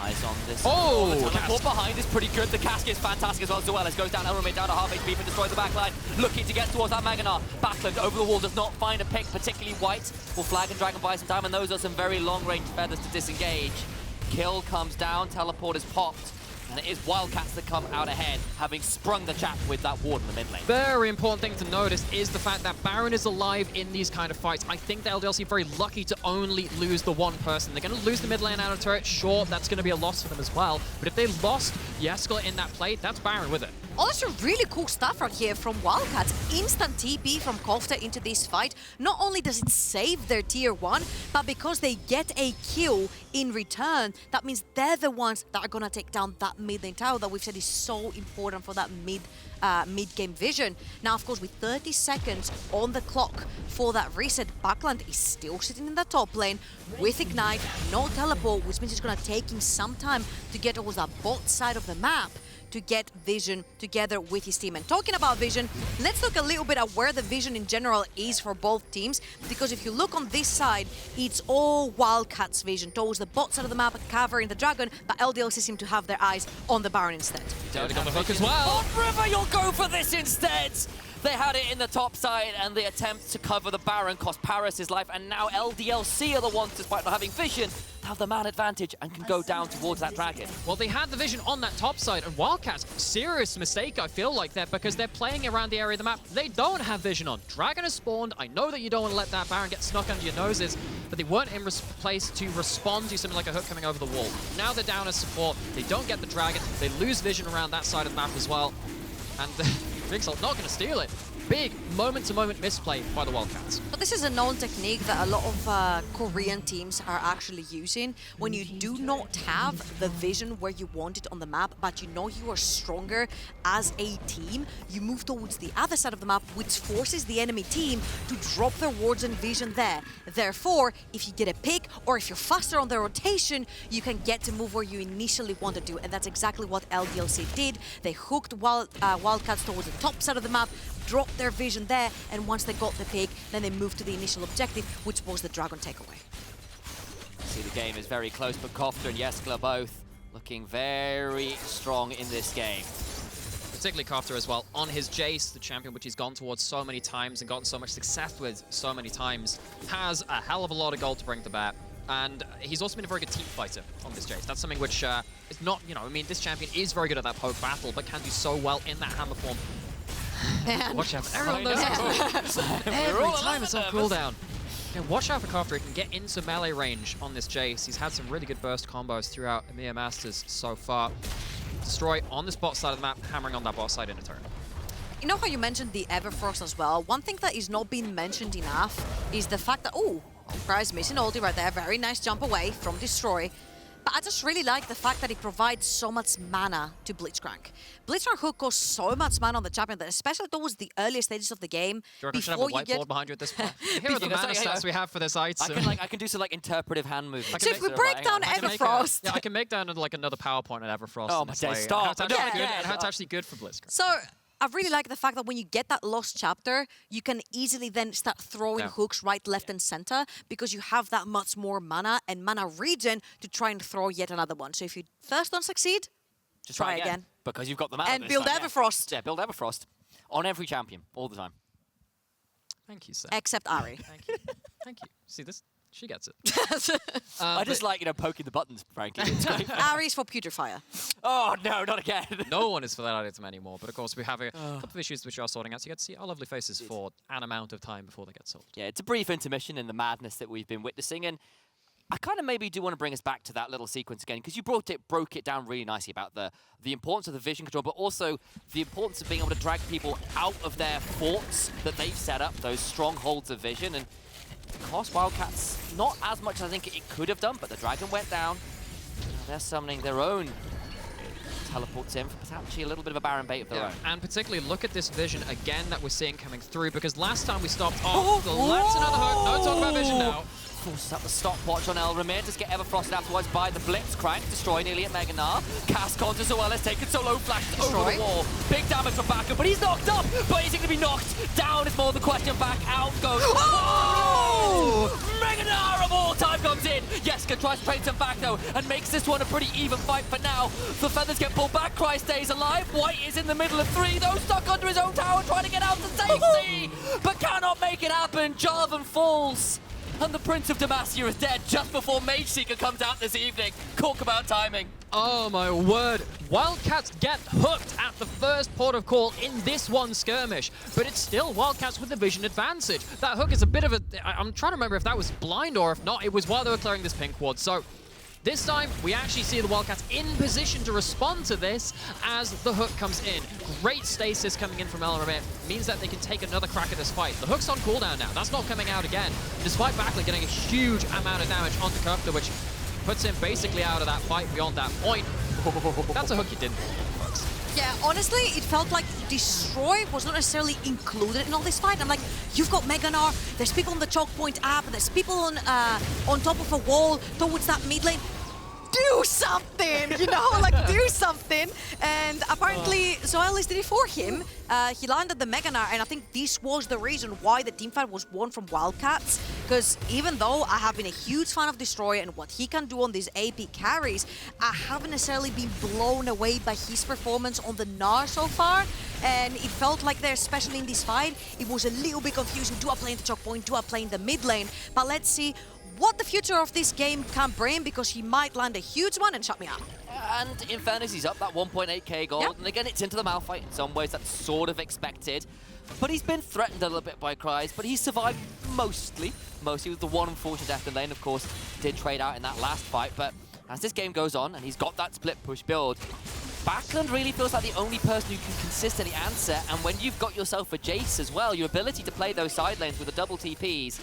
Eyes on this. Oh, the teleport behind is pretty good. The cask is fantastic as well. Zoelys goes down, Elramir down to half HP and destroys the backline. Looking to get towards that Gnar. Backlund over the wall, does not find a pick, particularly White. Will flag and dragon buy some time, and those are some very long-range feathers to disengage. Kill comes down, teleport is popped, and it is Wildcats that come out ahead, having sprung the trap with that ward in the mid lane. Very important thing to notice is the fact that Baron is alive in these kind of fights. I think the LDLC are very lucky to only lose the one person. They're going to lose the mid lane out of turret. Sure, that's going to be a loss for them as well. But if they lost Jeskla in that play, that's Baron with it. Also, really cool stuff right here from Wildcats. Instant TP from Kofte into this fight. Not only does it save their tier 1, but because they get a kill in return, that means they're the ones that are going to take down that mid lane tower that we've said is so important for that mid-game vision. Now, of course, with 30 seconds on the clock for that reset, Backlund is still sitting in the top lane with Ignite, no teleport, which means it's going to take him some time to get towards that bot side of the map to get vision together with his team. And talking about vision, let's look a little bit at where the vision in general is for both teams, because if you look on this side, it's all Wildcats vision towards the bot side of the map, covering the dragon, but LDLC seem to have their eyes on the Baron instead. Don't got the hook as well. River, you'll go for this instead! They had it in the top side, and the attempt to cover the Baron cost Parus his life, and now LDLC are the ones, despite not having vision, have the man advantage and can go down towards that dragon. Well, they had the vision on that top side, and Wildcats, serious mistake, I feel like that, because they're playing around the area of the map they don't have vision on. Dragon has spawned. I know that you don't want to let that Baron get snuck under your noses, but they weren't in place to respond to something like a hook coming over the wall. Now they're down as support. They don't get the dragon. They lose vision around that side of the map as well. And Jinx not going to steal it. Big moment-to-moment misplay by the Wildcats. But this is a known technique that a lot of Korean teams are actually using. When you do not have the vision where you want it on the map, but you know you are stronger as a team, you move towards the other side of the map, which forces the enemy team to drop their wards and vision there. Therefore, if you get a pick, or if you're faster on the rotation, you can get to move where you initially wanted to, and that's exactly what LDLC did. They hooked Wildcats towards the top side of the map, dropped their vision there, and once they got the pick, then they moved to the initial objective, which was the dragon takeaway. See, the game is very close, but Kofte and Jeskla both looking very strong in this game. Particularly Kofte as well, on his Jayce, the champion which he's gone towards so many times and gotten so much success with so many times, has a hell of a lot of gold to bring to bear. And he's also been a very good team fighter on this Jayce. That's something which is not, I mean, this champion is very good at that poke battle, but can do so well in that hammer form. Man. Watch out. Everyone knows every time it's on cooldown. Yeah, watch out for Kofte. He can get into melee range on this Jayce. He's had some really good burst combos throughout EMEA Masters so far. Destroy on this bot side of the map, hammering on that bot side in a turn. You know how you mentioned the Everfrost as well? One thing that is not being mentioned enough is the fact that, Kryze missing ulti right there. Very nice jump away from Destroy. But I just really like the fact that it provides so much mana to Blitzcrank. Blitzcrank hook costs so much mana on the champion that especially towards the earlier stages of the game, Do you reckon I should have a whiteboard behind you at this point? Here are the mana stats we have for this item. I can do some like interpretive hand movements. So if we break down Everfrost... Yeah, I can make down like another PowerPoint on Everfrost. Oh my days, stop. How it's actually good for Blitzcrank. So I really like the fact that when you get that lost chapter, you can easily then start throwing hooks right, left, and center because you have that much more mana and mana regen to try and throw yet another one. So if you first don't succeed, just try again. Because you've got the mana. And build Everfrost. Yeah, build Everfrost on every champion all the time. Thank you, sir. Except Ahri. Thank you. Thank you. See this? She gets it. I just like, poking the buttons, frankly. It's great. Ahri's for Putrefier. Oh, no, not again. No one is for that item anymore. But of course, we have a couple of issues which we are sorting out. So you get to see our lovely faces for an amount of time before they get sold. Yeah, it's a brief intermission in the madness that we've been witnessing. And I kind of maybe do want to bring us back to that little sequence again, because you broke it down really nicely about the importance of the vision control, but also the importance of being able to drag people out of their forts that they've set up, those strongholds of vision. And of course, Wildcats, not as much as I think it could have done, but the dragon went down. They're summoning their own teleports in for potentially a little bit of a Baron bait of their own. And particularly look at this vision again that we're seeing coming through, because last time we stopped off, let's another hook. No talk about vision now. Forces up the stopwatch on Elramir. Just get Everfrosted afterwards by the Blitzcrank. Destroy nearly at Gnar. Cast onto Zoelys, taking solo flash over the wall. Big damage from Backlund, but he's knocked up. But is he going to be knocked down? Is more the question. Back out goes. Gnar of all time comes in. Jeskla tries to train some back though and makes this one a pretty even fight for now. The feathers get pulled back. Kryze stays alive. White is in the middle of three though, stuck under his own tower, trying to get out to safety, but cannot make it happen. Jarvan falls. And the Prince of Demacia is dead just before Mage Seeker comes out this evening. Talk about timing. Oh my word. Wildcats get hooked at the first port of call in this one skirmish, but it's still Wildcats with the vision advantage. That hook is a bit of a... I'm trying to remember if that was blind or if not, it was while they were clearing this pink ward. So this time, we actually see the Wildcats in position to respond to this as the hook comes in. Great stasis coming in from Elramir. Means that they can take another crack at this fight. The hook's on cooldown now. That's not coming out again. Despite Backlund getting a huge amount of damage onto Kofte, which puts him basically out of that fight beyond that point. That's a hook you didn't want, folks. Yeah, honestly, it felt like Destroy was not necessarily included in all this fight. I'm like, you've got Gnar, there's people on the choke point up, there's people on top of a wall towards that mid lane. Do something, like do something. And apparently, Zoelys did it for him. He landed the Gnar, and I think this was the reason why the teamfight was won from Wildcats. Because even though I have been a huge fan of Destroy and what he can do on these AP carries, I haven't necessarily been blown away by his performance on the Gnar so far. And it felt like there, especially in this fight, it was a little bit confusing. Do I play in the choke point? Do I play in the mid lane? But let's see what the future of this game can bring, because he might land a huge one and shut me up. And in fairness, he's up that 1.8k gold. Yep. And again, it's into the Malphite. In some ways, that's sort of expected. But he's been threatened a little bit by Kryze, but he's survived mostly. Mostly with the one unfortunate death in lane, of course, did trade out in that last fight. But as this game goes on, and he's got that split push build, Backlund really feels like the only person who can consistently answer. And when you've got yourself a Jayce as well, your ability to play those side lanes with the double TPs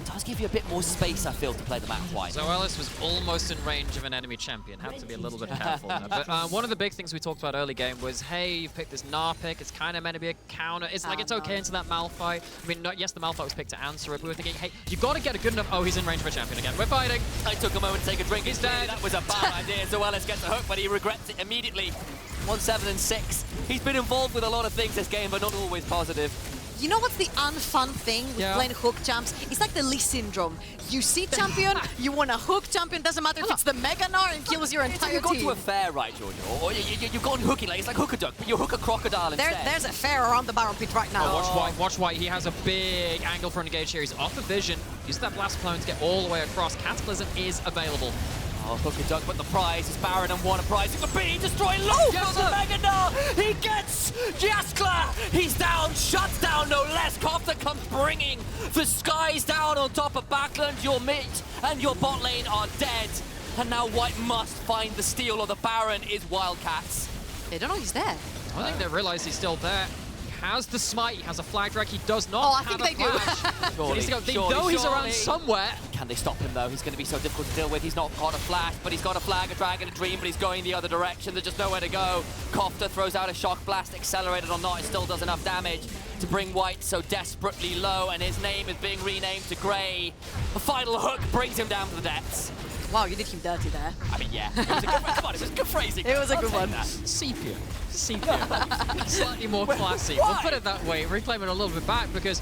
does give you a bit more space, I feel, to play the map wide. Zoelys was almost in range of an enemy champion. Had to be a little bit careful there. But one of the big things we talked about early game was, hey, you've picked this Gnar pick. It's kind of meant to be a counter. It's like, it's okay into that Malphite. I mean, yes, the Malphite was picked to answer it. But we were thinking, hey, you've got to get a good enough... Oh, he's in range of a champion again. We're fighting. I took a moment to take a drink. He's dead. That was a bad idea. Zoelys gets a hook, but he regrets it immediately. 1-7 and 6. He's been involved with a lot of things this game, but not always positive. You know what's the unfun thing with playing hook champs? It's like the Lee syndrome. You see champion, you want to hook champion, doesn't matter if it's the Gnar and kills your entire team. You've gone to a fair, right, Giorgio? Or you've gone hooking, like it's like hook a duck, but you hook a crocodile instead. There's a fair around the Baron pit right now. Oh, watch White. He has a big angle for an engage here. He's off the vision. Use that blast clone to get all the way across. Cataclysm is available. Oh, hook and duck, but the prize is Baron and what a prize it could be. Destroy low from the Mega Gnar. He gets Jeskla. He's down, shuts down no less. Kofte comes bringing the skies down on top of Backlund. Your mid and your bot lane are dead. And now White must find the steal or the Baron is Wildcats. They don't know he's there. I think they realize he's still there. He has the smite, he has a flag drag, he does not Oh, I have think a they do. flash. Surely, They know he's around somewhere. Can they stop him though? He's going to be so difficult to deal with. He's not got a flash, but he's got a flag, a dragon, a dream, but he's going the other direction. There's just nowhere to go. Kofte throws out a shock blast, accelerated or not, it still does enough damage to bring White so desperately low, and his name is being renamed to Grey. A final hook brings him down to the depths. Wow, you did him dirty there. I mean, yeah. It was a good, come on, it was good phrasing. It was a I'll good take one. that. Sepia. Slightly more classy. We'll put it that way, reclaim it a little bit back, because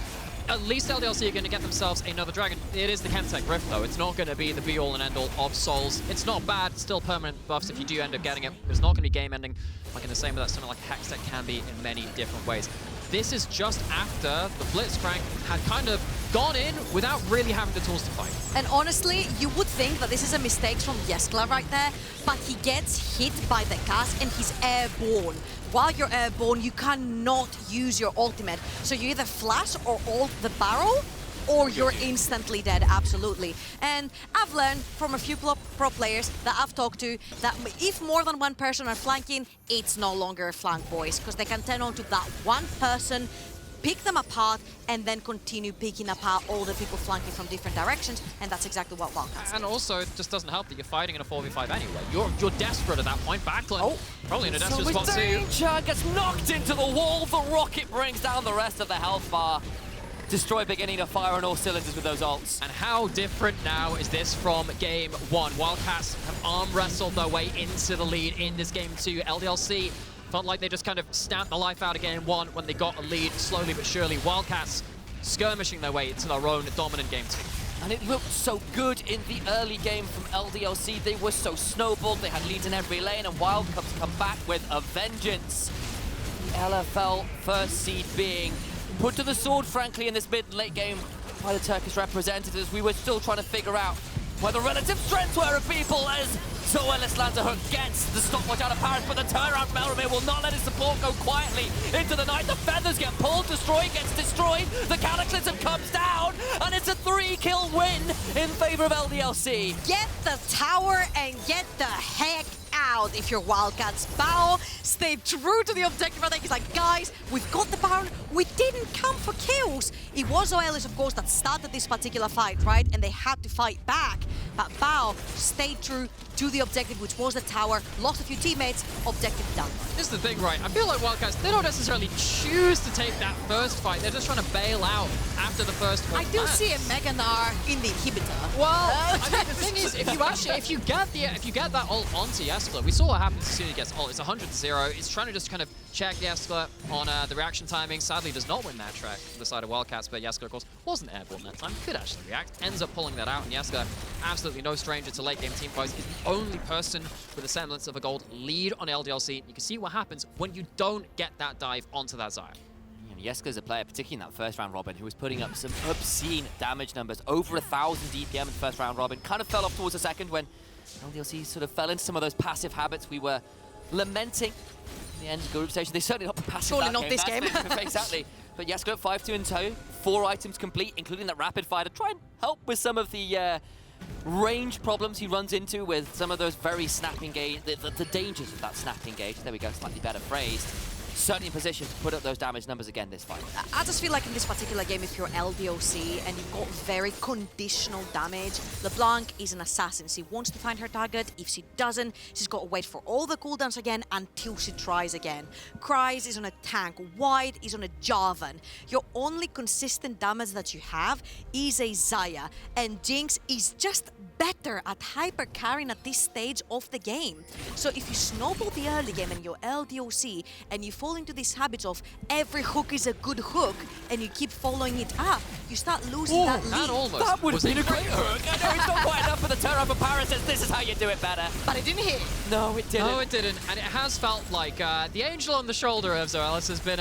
at least LDLC are going to get themselves another dragon. It is the Chemtech Rift though, it's not going to be the be-all and end-all of Souls. It's not bad, still permanent buffs if you do end up getting it. It's not going to be game-ending, like in the same way that something like Hextech can be in many different ways. This is just after the Blitzcrank had kind of gone in without really having the tools to fight. And honestly, you would think that this is a mistake from Jeskla right there, but he gets hit by the cast and he's airborne. While you're airborne, you cannot use your ultimate. So you either flash or ult the barrel, or you're instantly dead, absolutely. And I've learned from a few pro players that I've talked to that if more than one person are flanking, it's no longer a flank, boys, because they can turn on to that one person, pick them apart, and then continue picking apart all the people flanking from different directions, and that's exactly what Wildcats And also, it just doesn't help that you're fighting in a 4v5 anyway. You're desperate at that point. Backlund, probably in a desperate spot too. Danger gets knocked into the wall. The rocket brings down the rest of the health bar. Destroy beginning to fire on all cylinders with those ults. And how different now is this from game one? Wildcats have arm wrestled their way into the lead in this game two. LDLC felt like they just kind of stamped the life out of game one when they got a lead slowly but surely. Wildcats skirmishing their way into their own dominant game two. And it looked so good in the early game from LDLC. They were so snowballed. They had leads in every lane, and Wildcats come back with a vengeance. The LFL first seed being put to the sword, frankly, in this mid and late game by the Turkish representatives. We were still trying to figure out where the relative strengths were of people as Zoelys lands a hook, gets the stopwatch out of Parus, but the turnaround from Elramir will not let his support go quietly into the night. The feathers get pulled, Destroy gets destroyed, the Cataclysm comes down, and it's a 3-kill win in favor of LDLC. Get the tower and get the heck out if you're Wildcats. Bao stayed true to the objective. I think he's like, guys, we've got the Baron. We didn't come for kills. It was Zoelys, of course, that started this particular fight, right? And they had to fight back. But Bao stayed true to the objective, which was the tower. Lost a few teammates. Objective done. This is the thing, right? I feel like Wildcats, they don't necessarily choose to take that first fight. They're just trying to bail out after the first one. I do see a Mega Gnar in the inhibitor. Well, I mean, the thing is, if you get that ult onto Jeskla, we saw what happens as soon as he gets ult. It's 100-0. It's trying to just kind of check Jeskla on the reaction timing. Sadly, does not win that track for the side of Wildcats, but Jeskla, of course, wasn't airborne that time. Could actually react. Ends up pulling that out, and Jeskla, absolutely no stranger to late game team fights, is the only person with a semblance of a gold lead on LDLC. You can see what happens when you don't get that dive onto that Xayah. Jeskla a player, particularly in that first round robin, who was putting up some obscene damage numbers, over 1,000 DPM in the first round robin. Kind of fell off towards the second when LDLC sort of fell into some of those passive habits we were lamenting in the end of group station. They certainly not passive. Surely not this game. Exactly. But Jeskla 5-2 in tow, 4 items complete, including that rapid fire to try and help with some of the range problems he runs into with some of those very snap engage, the dangers of that snap engage. There we go, slightly better phrased. Certainly in position to put up those damage numbers again this fight. I just feel like in this particular game, if you're LDOC and you've got very conditional damage, LeBlanc is an assassin. She wants to find her target. If she doesn't, she's got to wait for all the cooldowns again until she tries again. Kryze is on a tank. White is on a Jarvan. Your only consistent damage that you have is a Xayah. And Jinx is just better at hyper carrying at this stage of the game. So if you snowball the early game and you're LDOC and you fall into this habit of every hook is a good hook and you keep following it up, you start losing that lead. That would have been a great hook. I know it's not quite enough for the turn for Parus. This is how you do it better. But it didn't hit. No, it didn't. No, it didn't. And it has felt like the angel on the shoulder of Zoelys has been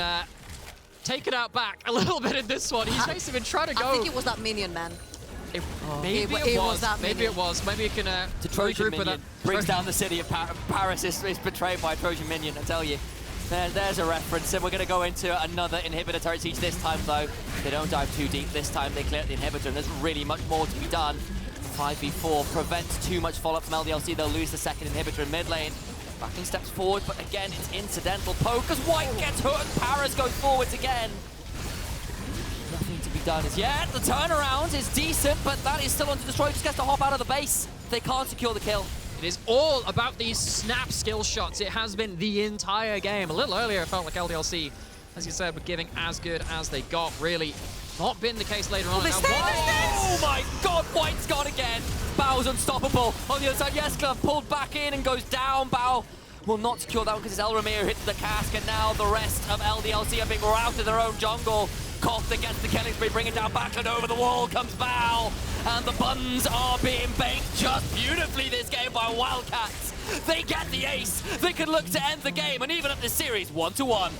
taken out back a little bit in this one. He's basically been trying to go. I think it was that minion, man. Maybe it was that maybe it was. Maybe you can The Trojan minion brings down the city of Parus is betrayed by a Trojan minion, I tell you. There's a reference, and we're going to go into another inhibitor turret siege this time, though. They don't dive too deep this time. They clear the inhibitor, and there's really much more to be done. 5v4 prevents too much follow-up from LDLC. They'll lose the second inhibitor in mid lane. Backlund steps forward, but again, it's incidental poke as White gets hurt and Parus goes forwards again. Nothing to be done as yet. The turnaround is decent, but that is still on to destroy. Just gets to hop out of the base. They can't secure the kill. It is all about these snap skill shots. It has been the entire game. A little earlier, it felt like LDLC, as you said, were giving as good as they got. Really not been the case later on. Oh my god, White's gone again. Bao's unstoppable. On the other side, Jeskla pulled back in and goes down. Bao will not secure that one because it's Elramir hits the cask, and now the rest of LDLC are being routed to their own jungle. Kofte gets the killing spree, bringing down Backlund. Over the wall comes Bao, and the buns are being baked just beautifully this game by Wildcats. They get the ace. They can look to end the game and even up this series 1-1.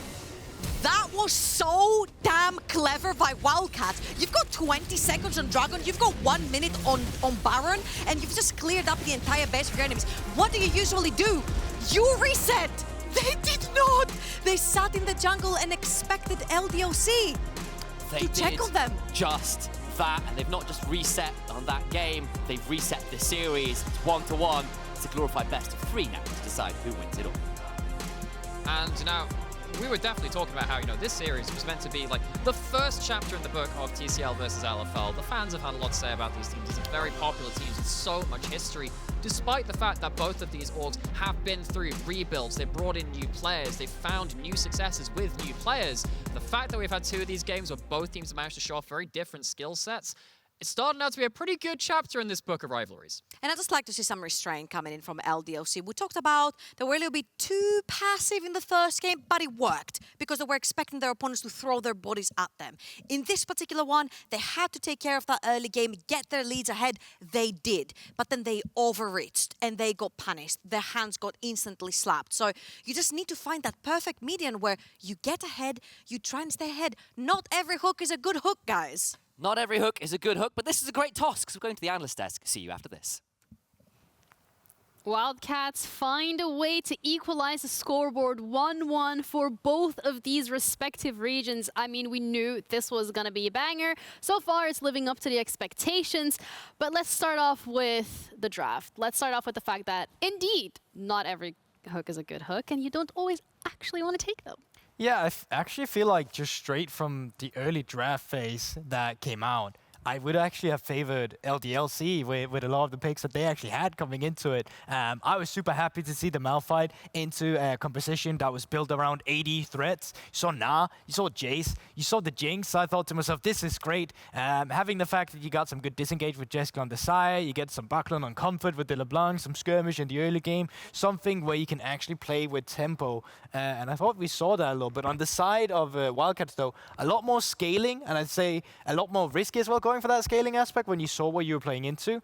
That was so damn clever by Wildcats. You've got 20 seconds on Dragon, you've got 1 minute on Baron, and you've just cleared up the entire base of your enemies. What do you usually do? You reset! They did not! They sat in the jungle and expected LDLC to check on them. Just that, and they've not just reset on that game, they've reset the series. It's 1-1. It's a glorified best of 3 now to decide who wins it all. And now, we were definitely talking about how, you know, this series was meant to be like the first chapter in the book of TCL versus LFL. The fans have had a lot to say about these teams. These are very popular teams with so much history, despite the fact that both of these orgs have been through rebuilds. They've brought in new players. They've found new successes with new players. The fact that we've had 2 of these games where both teams have managed to show off very different skill sets, it's starting out to be a pretty good chapter in this book of rivalries. And I'd just like to see some restraint coming in from LDLC. We talked about they were a little bit too passive in the first game, but it worked because they were expecting their opponents to throw their bodies at them. In this particular one, they had to take care of that early game, get their leads ahead. They did, but then they overreached and they got punished. Their hands got instantly slapped. So you just need to find that perfect median where you get ahead, you try and stay ahead. Not every hook is a good hook, guys. Not every hook is a good hook, but this is a great toss because we're going to the analyst desk. See you after this. Wildcats find a way to equalize the scoreboard 1-1 for both of these respective regions. I mean, we knew this was going to be a banger. So far, it's living up to the expectations. But let's start off with the draft. Let's start off with the fact that, indeed, not every hook is a good hook, and you don't always actually want to take them. Yeah, I actually feel like just straight from the early draft phase that came out, I would actually have favored LDLC with a lot of the picks that they actually had coming into it. I was super happy to see the Malphite into a composition that was built around 80 threats. You saw Gnar, you saw Jayce, you saw the Jinx. I thought to myself, this is great. Having the fact that you got some good disengage with Jeskla on the Xayah, you get some Backlund on comfort with the LeBlanc, some skirmish in the early game, something where you can actually play with tempo. And I thought we saw that a little bit. On the side of Wildcats, though, a lot more scaling, and I'd say a lot more risky as well, going for that scaling aspect when you saw what you were playing into.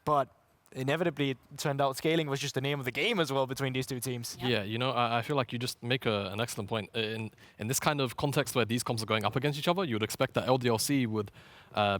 But inevitably, it turned out scaling was just the name of the game as well between these 2 teams. Yeah, you know, I feel like you just make an excellent point. In this kind of context where these comps are going up against each other, you would expect that LDLC would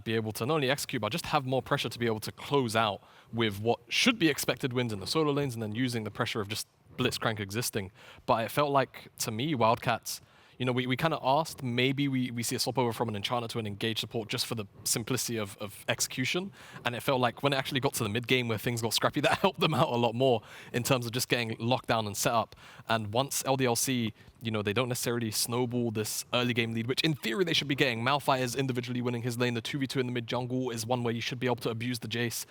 be able to not only execute, but just have more pressure to be able to close out with what should be expected wins in the solo lanes, and then using the pressure of just Blitzcrank existing. But it felt like, to me, Wildcats, you know, we kind of asked, maybe we see a swap over from an Enchanter to an engaged support just for the simplicity of execution. And it felt like when it actually got to the mid-game where things got scrappy, that helped them out a lot more in terms of just getting locked down and set up. And once LDLC, you know, they don't necessarily snowball this early game lead, which in theory they should be getting. Malphite is individually winning his lane. The 2v2 in the mid jungle is one where you should be able to abuse the Jayce.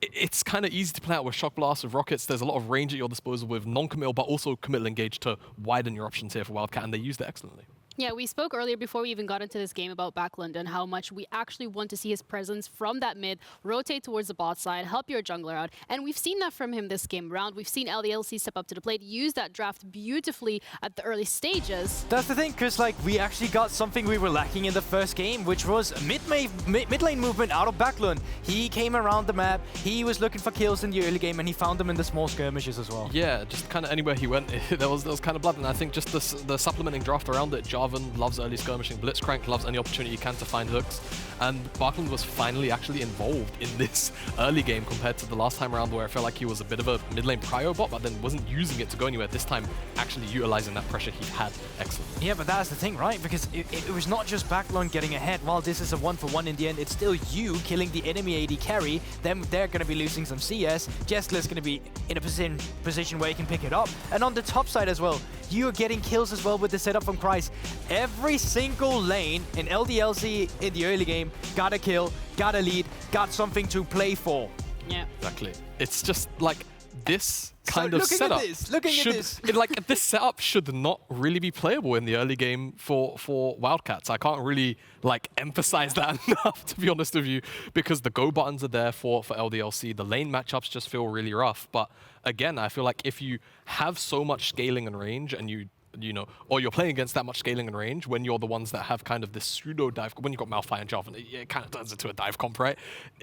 It's kind of easy to play out with Shock Blast, with Rockets. There's a lot of range at your disposal with non-committal, but also committal engage to widen your options here for Wildcat, and they used it excellently. Yeah, we spoke earlier before we even got into this game about Backlund and how much we actually want to see his presence from that mid, rotate towards the bot side, help your jungler out. And we've seen that from him this game round. We've seen LDLC step up to the plate, use that draft beautifully at the early stages. That's the thing, because like we actually got something we were lacking in the first game, which was mid lane movement out of Backlund. He came around the map, he was looking for kills in the early game, and he found them in the small skirmishes as well. Yeah, just kind of anywhere he went, there was kind of blood. And I think just the supplementing draft around it, Jarvan Jarvan loves early skirmishing, Blitzcrank loves any opportunity he can to find hooks, and Backlund was finally actually involved in this early game compared to the last time around where I felt like he was a bit of a mid lane prio bot, but then wasn't using it to go anywhere. This time, actually utilizing that pressure he had. Excellent. Yeah, but that's the thing, right? Because it was not just Backlund getting ahead. While this is a 1-for-1 in the end, it's still you killing the enemy AD carry. Then they're going to be losing some CS. Jeskla is going to be in a position where he can pick it up. And on the top side as well, you are getting kills as well with the setup from Kryze. Every single lane in LDLC in the early game got a kill, got a lead, got something to play for. Yeah. Exactly. It's just like this kind of setup. This setup should not really be playable in the early game for Wildcats. I can't really like emphasize that enough, to be honest with you, because the go buttons are there for LDLC. The lane matchups just feel really rough. But again, I feel like if you have so much scaling and range, and you know, or you're playing against that much scaling and range when you're the ones that have kind of this pseudo dive, when you've got Malphite and Jarvan, it kind of turns into a dive comp, right?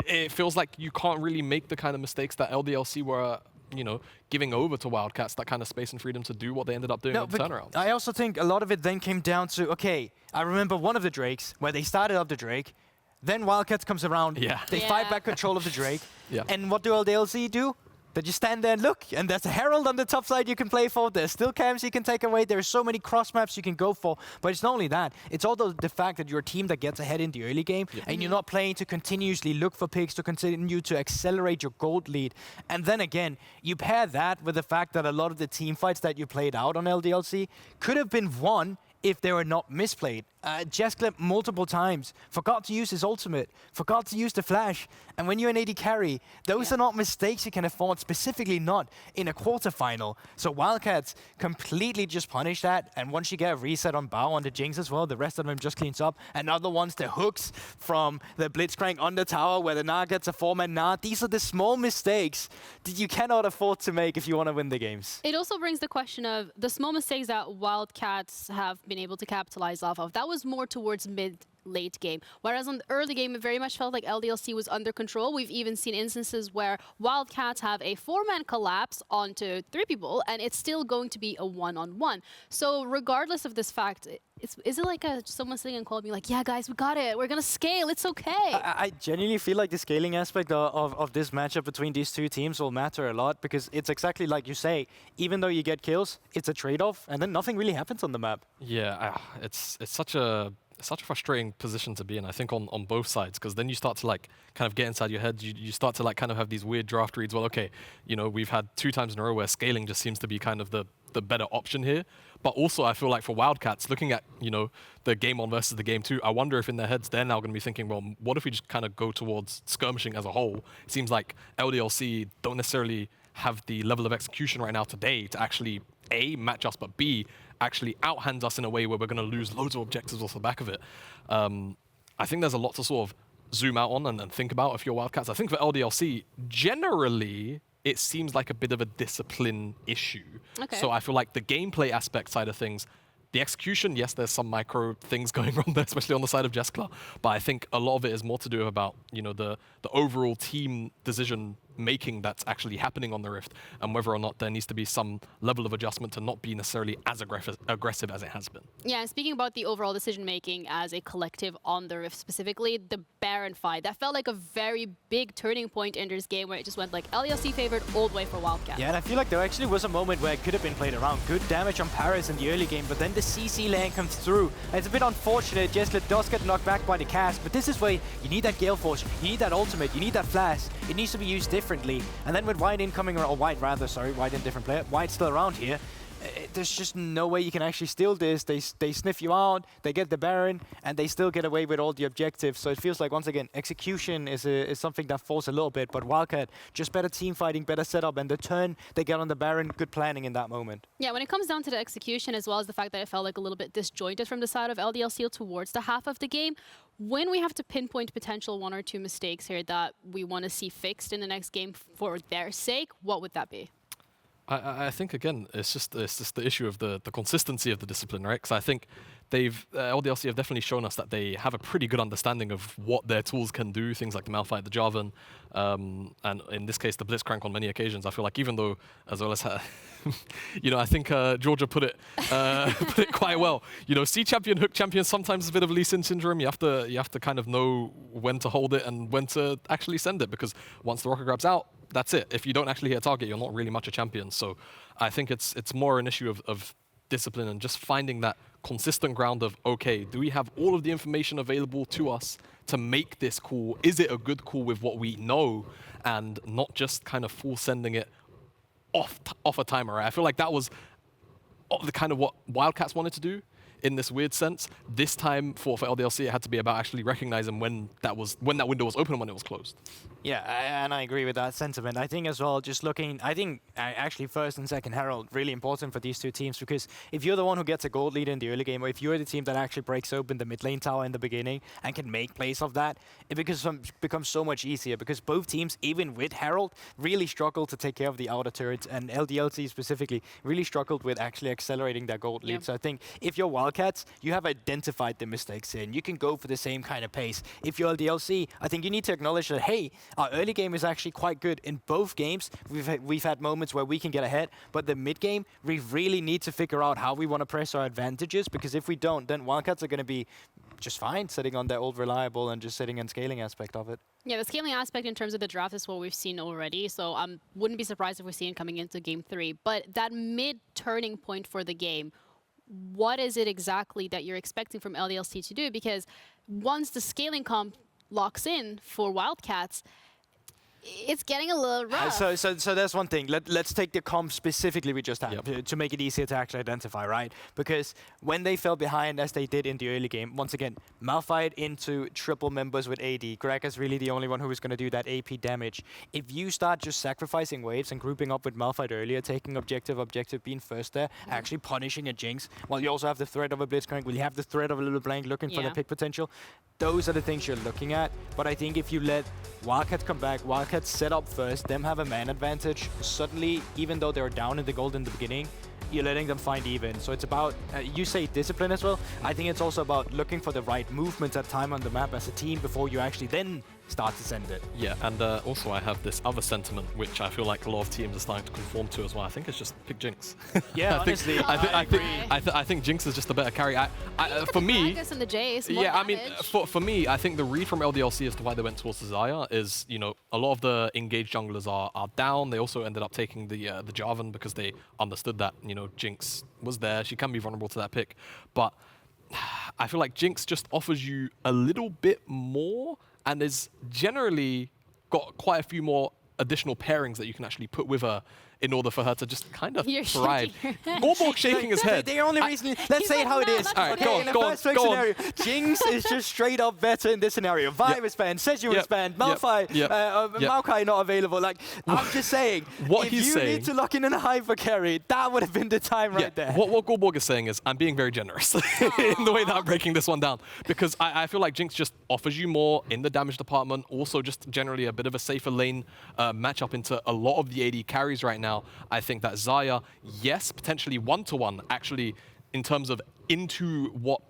It feels like you can't really make the kind of mistakes that LDLC were, you know, giving over to Wildcats, that kind of space and freedom to do what they ended up doing on the turnarounds. I also think a lot of it then came down to, okay, I remember one of the Drakes where they started up the Drake, then Wildcats comes around, they fight back control of the Drake, and what do LDLC do? They just stand there and look, and there's a Herald on the top side you can play for. There's still camps you can take away. There's so many cross maps you can go for. But it's not only that. It's also the fact that you're a team that gets ahead in the early game, and you're not playing to continuously look for picks, to continue to accelerate your gold lead. And then again, you pair that with the fact that a lot of the team fights that you played out on LDLC could have been won if they were not misplayed. Jeskla multiple times forgot to use his ultimate, forgot to use the flash, and when you're an AD carry, those are not mistakes you can afford, specifically not in a quarterfinal. So Wildcats completely just punish that, and once you get a reset on Bow on the Jinx as well, the rest of them just cleans up. Another one's the hooks from the Blitzcrank on the tower where the Gnar gets a 4-man Gnar. These are the small mistakes that you cannot afford to make if you want to win the games. It also brings the question of the small mistakes that Wildcats have been able to capitalize off of. That was more towards mid-late game. Whereas on the early game, it very much felt like LDLC was under control. We've even seen instances where Wildcats have a 4-man collapse onto 3 people, and it's still going to be a 1-on-1. So regardless of this fact, is it like someone sitting and calling me like, yeah, guys, we got it. We're going to scale. It's okay. I genuinely feel like the scaling aspect of this matchup between these two teams will matter a lot, because it's exactly like you say, even though you get kills, it's a trade-off, and then nothing really happens on the map. Yeah, it's such a frustrating position to be in, I think, on both sides, because then you start to like kind of get inside your head. You start to like kind of have these weird draft reads. Well, okay, you know, we've had 2 times in a row where scaling just seems to be kind of the better option here. But also, I feel like for Wildcats, looking at, you know, the game 1 versus the game 2, I wonder if in their heads they're now going to be thinking, well, what if we just kind of go towards skirmishing as a whole? It seems like LDLC don't necessarily have the level of execution right now today to actually A, match us, but B, actually outhands us in a way where we're going to lose loads of objectives off the back of it. I think there's a lot to sort of zoom out on and think about if you're Wildcats. I think for LDLC, generally, it seems like a bit of a discipline issue. Okay. So I feel like the gameplay aspect side of things, the execution, yes, there's some micro things going wrong there, especially on the side of Jeskla. But I think a lot of it is more to do about, you know, the overall team decision making that's actually happening on the Rift, and whether or not there needs to be some level of adjustment to not be necessarily as aggressive as it has been. Yeah, and speaking about the overall decision-making as a collective on the Rift specifically, the Baron fight, that felt like a very big turning point in this game where it just went like LDLC favored all the way for Wildcats. Yeah, and I feel like there actually was a moment where it could have been played around. Good damage on Parus in the early game, but then the CC lane comes through. And it's a bit unfortunate. Jeskla does get knocked back by the cast, but this is where you need that Gale Force, you need that ultimate, you need that flash. It needs to be used differently. And then with White incoming, or White rather, sorry, White in different player, White still around here, there's just no way you can actually steal this. They sniff you out, they get the Baron, and they still get away with all the objectives. So it feels like, once again, execution is something that falls a little bit, but Wildcat, just better team fighting, better setup, and the turn they get on the Baron, good planning in that moment. Yeah, when it comes down to the execution, as well as the fact that it felt like a little bit disjointed from the side of LDLC towards the half of the game, when we have to pinpoint potential 1 or 2 mistakes here that we want to see fixed in the next game for their sake, what would that be? I think, again, it's just the issue of the consistency of the discipline, right? Because I think LDLC have definitely shown us that they have a pretty good understanding of what their tools can do, things like the Malphite, the Jarvan, and in this case, the Blitzcrank on many occasions. I feel like even though Zoelys had, I think Georgia put it quite well. C champion, hook champion, sometimes it's a bit of Lee Sin syndrome. You have to kind of know when to hold it and when to actually send it, because once the rocket grab's out, that's it. If you don't actually hit a target, you're not really much a champion. So I think it's more an issue of discipline and just finding that consistent ground of, okay, do we have all of the information available to us to make this call? Is it a good call with what we know, and not just kind of full sending it off a timer? Right? I feel like that was the kind of what Wildcats wanted to do in this weird sense. This time for LDLC, it had to be about actually recognizing when that window was open and when it was closed. Yeah, and I agree with that sentiment. I think as well, just looking, I think actually first and second Herald really important for these two teams, because if you're the one who gets a gold lead in the early game, or if you're the team that actually breaks open the mid lane tower in the beginning and can make plays of that, it becomes so much easier, because both teams, even with Herald, really struggle to take care of the outer turrets, and LDLC specifically really struggled with actually accelerating their gold lead. So I think if you're Wildcats, you have identified the mistakes here, and you can go for the same kind of pace. If you're LDLC, I think you need to acknowledge that, hey, our early game is actually quite good in both games. We've had moments where we can get ahead, but the mid game, we really need to figure out how we want to press our advantages, because if we don't, then Wildcats are going to be just fine sitting on their old reliable and just sitting on scaling aspect of it. Yeah, the scaling aspect in terms of the draft is what we've seen already, so I wouldn't be surprised if we see it coming into Game 3. But that mid-turning point for the game, what is it exactly that you're expecting from LDLC to do? Because once the scaling comp locks in for Wildcats, it's getting a little rough. So there's one thing. Let's take the comp specifically we just had to make it easier to actually identify, right? Because when they fell behind, as they did in the early game, once again, Malphite into triple members with AD. Gragas really the only one who is going to do that AP damage. If you start just sacrificing waves and grouping up with Malphite earlier, taking objective, being first there, actually punishing a Jinx, while you also have the threat of a Blitzcrank, will you have the threat of a LeBlanc looking for the pick potential? Those are the things you're looking at. But I think if you let Wildcats come back, Wildcats set up first, them have a man advantage, suddenly, even though they're down in the gold in the beginning, you're letting them find even. So it's about, you say discipline as well, I think it's also about looking for the right movements at time on the map as a team before you actually then start to send it. Yeah, and also I have this other sentiment, which I feel like a lot of teams are starting to conform to as well. I think it's just pick Jinx. Yeah, honestly. I think Jinx is just a better carry. For me, the Gragas and the Jayce, yeah, I mean, for me, I think the read from LDLC as to why they went towards the Xayah is, a lot of the engaged junglers are down. They also ended up taking the Jarvan because they understood that, Jinx was there. She can be vulnerable to that pick. But I feel like Jinx just offers you a little bit more, and is generally got quite a few more additional pairings that you can actually put with her in order for her to just kind of thrive. Gorborg shaking his head. The only reason, let's say it how it is. All right, go on. Jinx is just straight up better in this scenario. Vi was banned, Seju was banned, Malphite, Maokai not available. Like, I'm just saying, if you need to lock in a hyper carry, that would have been the time right there. What Gorborg is saying is, I'm being very generous in the way that I'm breaking this one down. Because I feel like Jinx just offers you more in the damage department, also just generally a bit of a safer lane matchup into a lot of the AD carries right now. I think that Xayah, yes, potentially one-to-one, actually, in terms of into what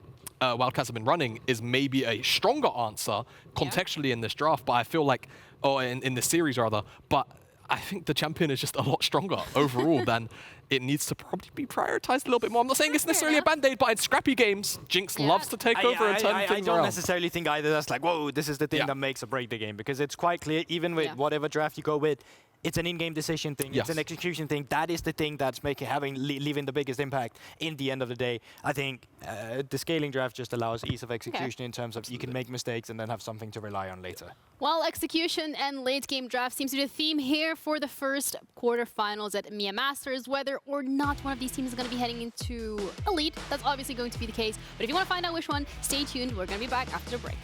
Wildcats have been running, is maybe a stronger answer contextually in this draft, but I feel like, or in this series rather, but I think the champion is just a lot stronger overall than it needs to probably be prioritized a little bit more. I'm not saying it's necessarily a band-aid, but in scrappy games, Jinx loves to take over and turn things around. I don't necessarily think either that's like, whoa, this is the thing that makes or break the game, because it's quite clear, even with whatever draft you go with, it's an in-game decision thing. It's an execution thing. That is the thing that's leaving the biggest impact in the end of the day. I think the scaling draft just allows ease of execution in terms of you can make mistakes and then have something to rely on later. Well, execution and late-game draft seems to be the theme here for the first quarterfinals at EMEA Masters. Whether or not one of these teams is going to be heading into Elite, that's obviously going to be the case. But if you want to find out which one, stay tuned. We're going to be back after the break.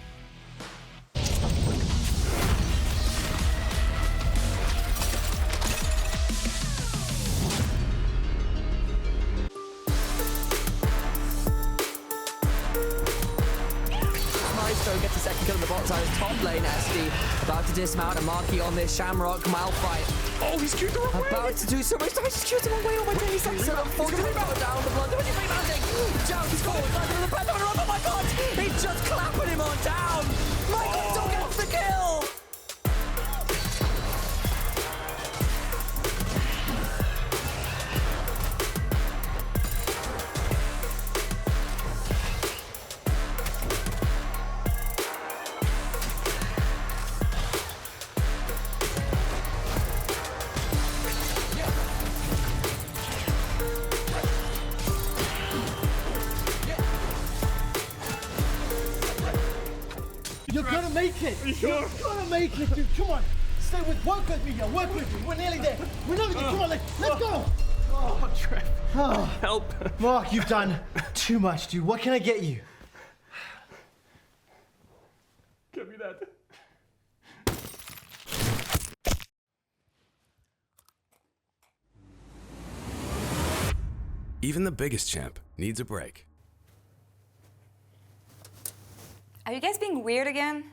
Gets a second kill in the bot side. Top lane, SD about to dismount a marquee on this Shamrock Malphite. Oh, he's queued the wrong way. About to do so much damage. He's queued the wrong way. Oh my goodness, he's unfortunately down the blood. When you bring that He's forward, under the pressure, oh my god! He's just clapping him on down! My god, don't get the kill! You're gonna make it! You're gonna make it, dude! Come on! Work with me here! Work with me! We're nearly there! We're nearly there! Come on, let's go! Oh, Trev. Help. Mark, you've done too much, dude. What can I get you? Get me that. Even the biggest champ needs a break. Are you guys being weird again?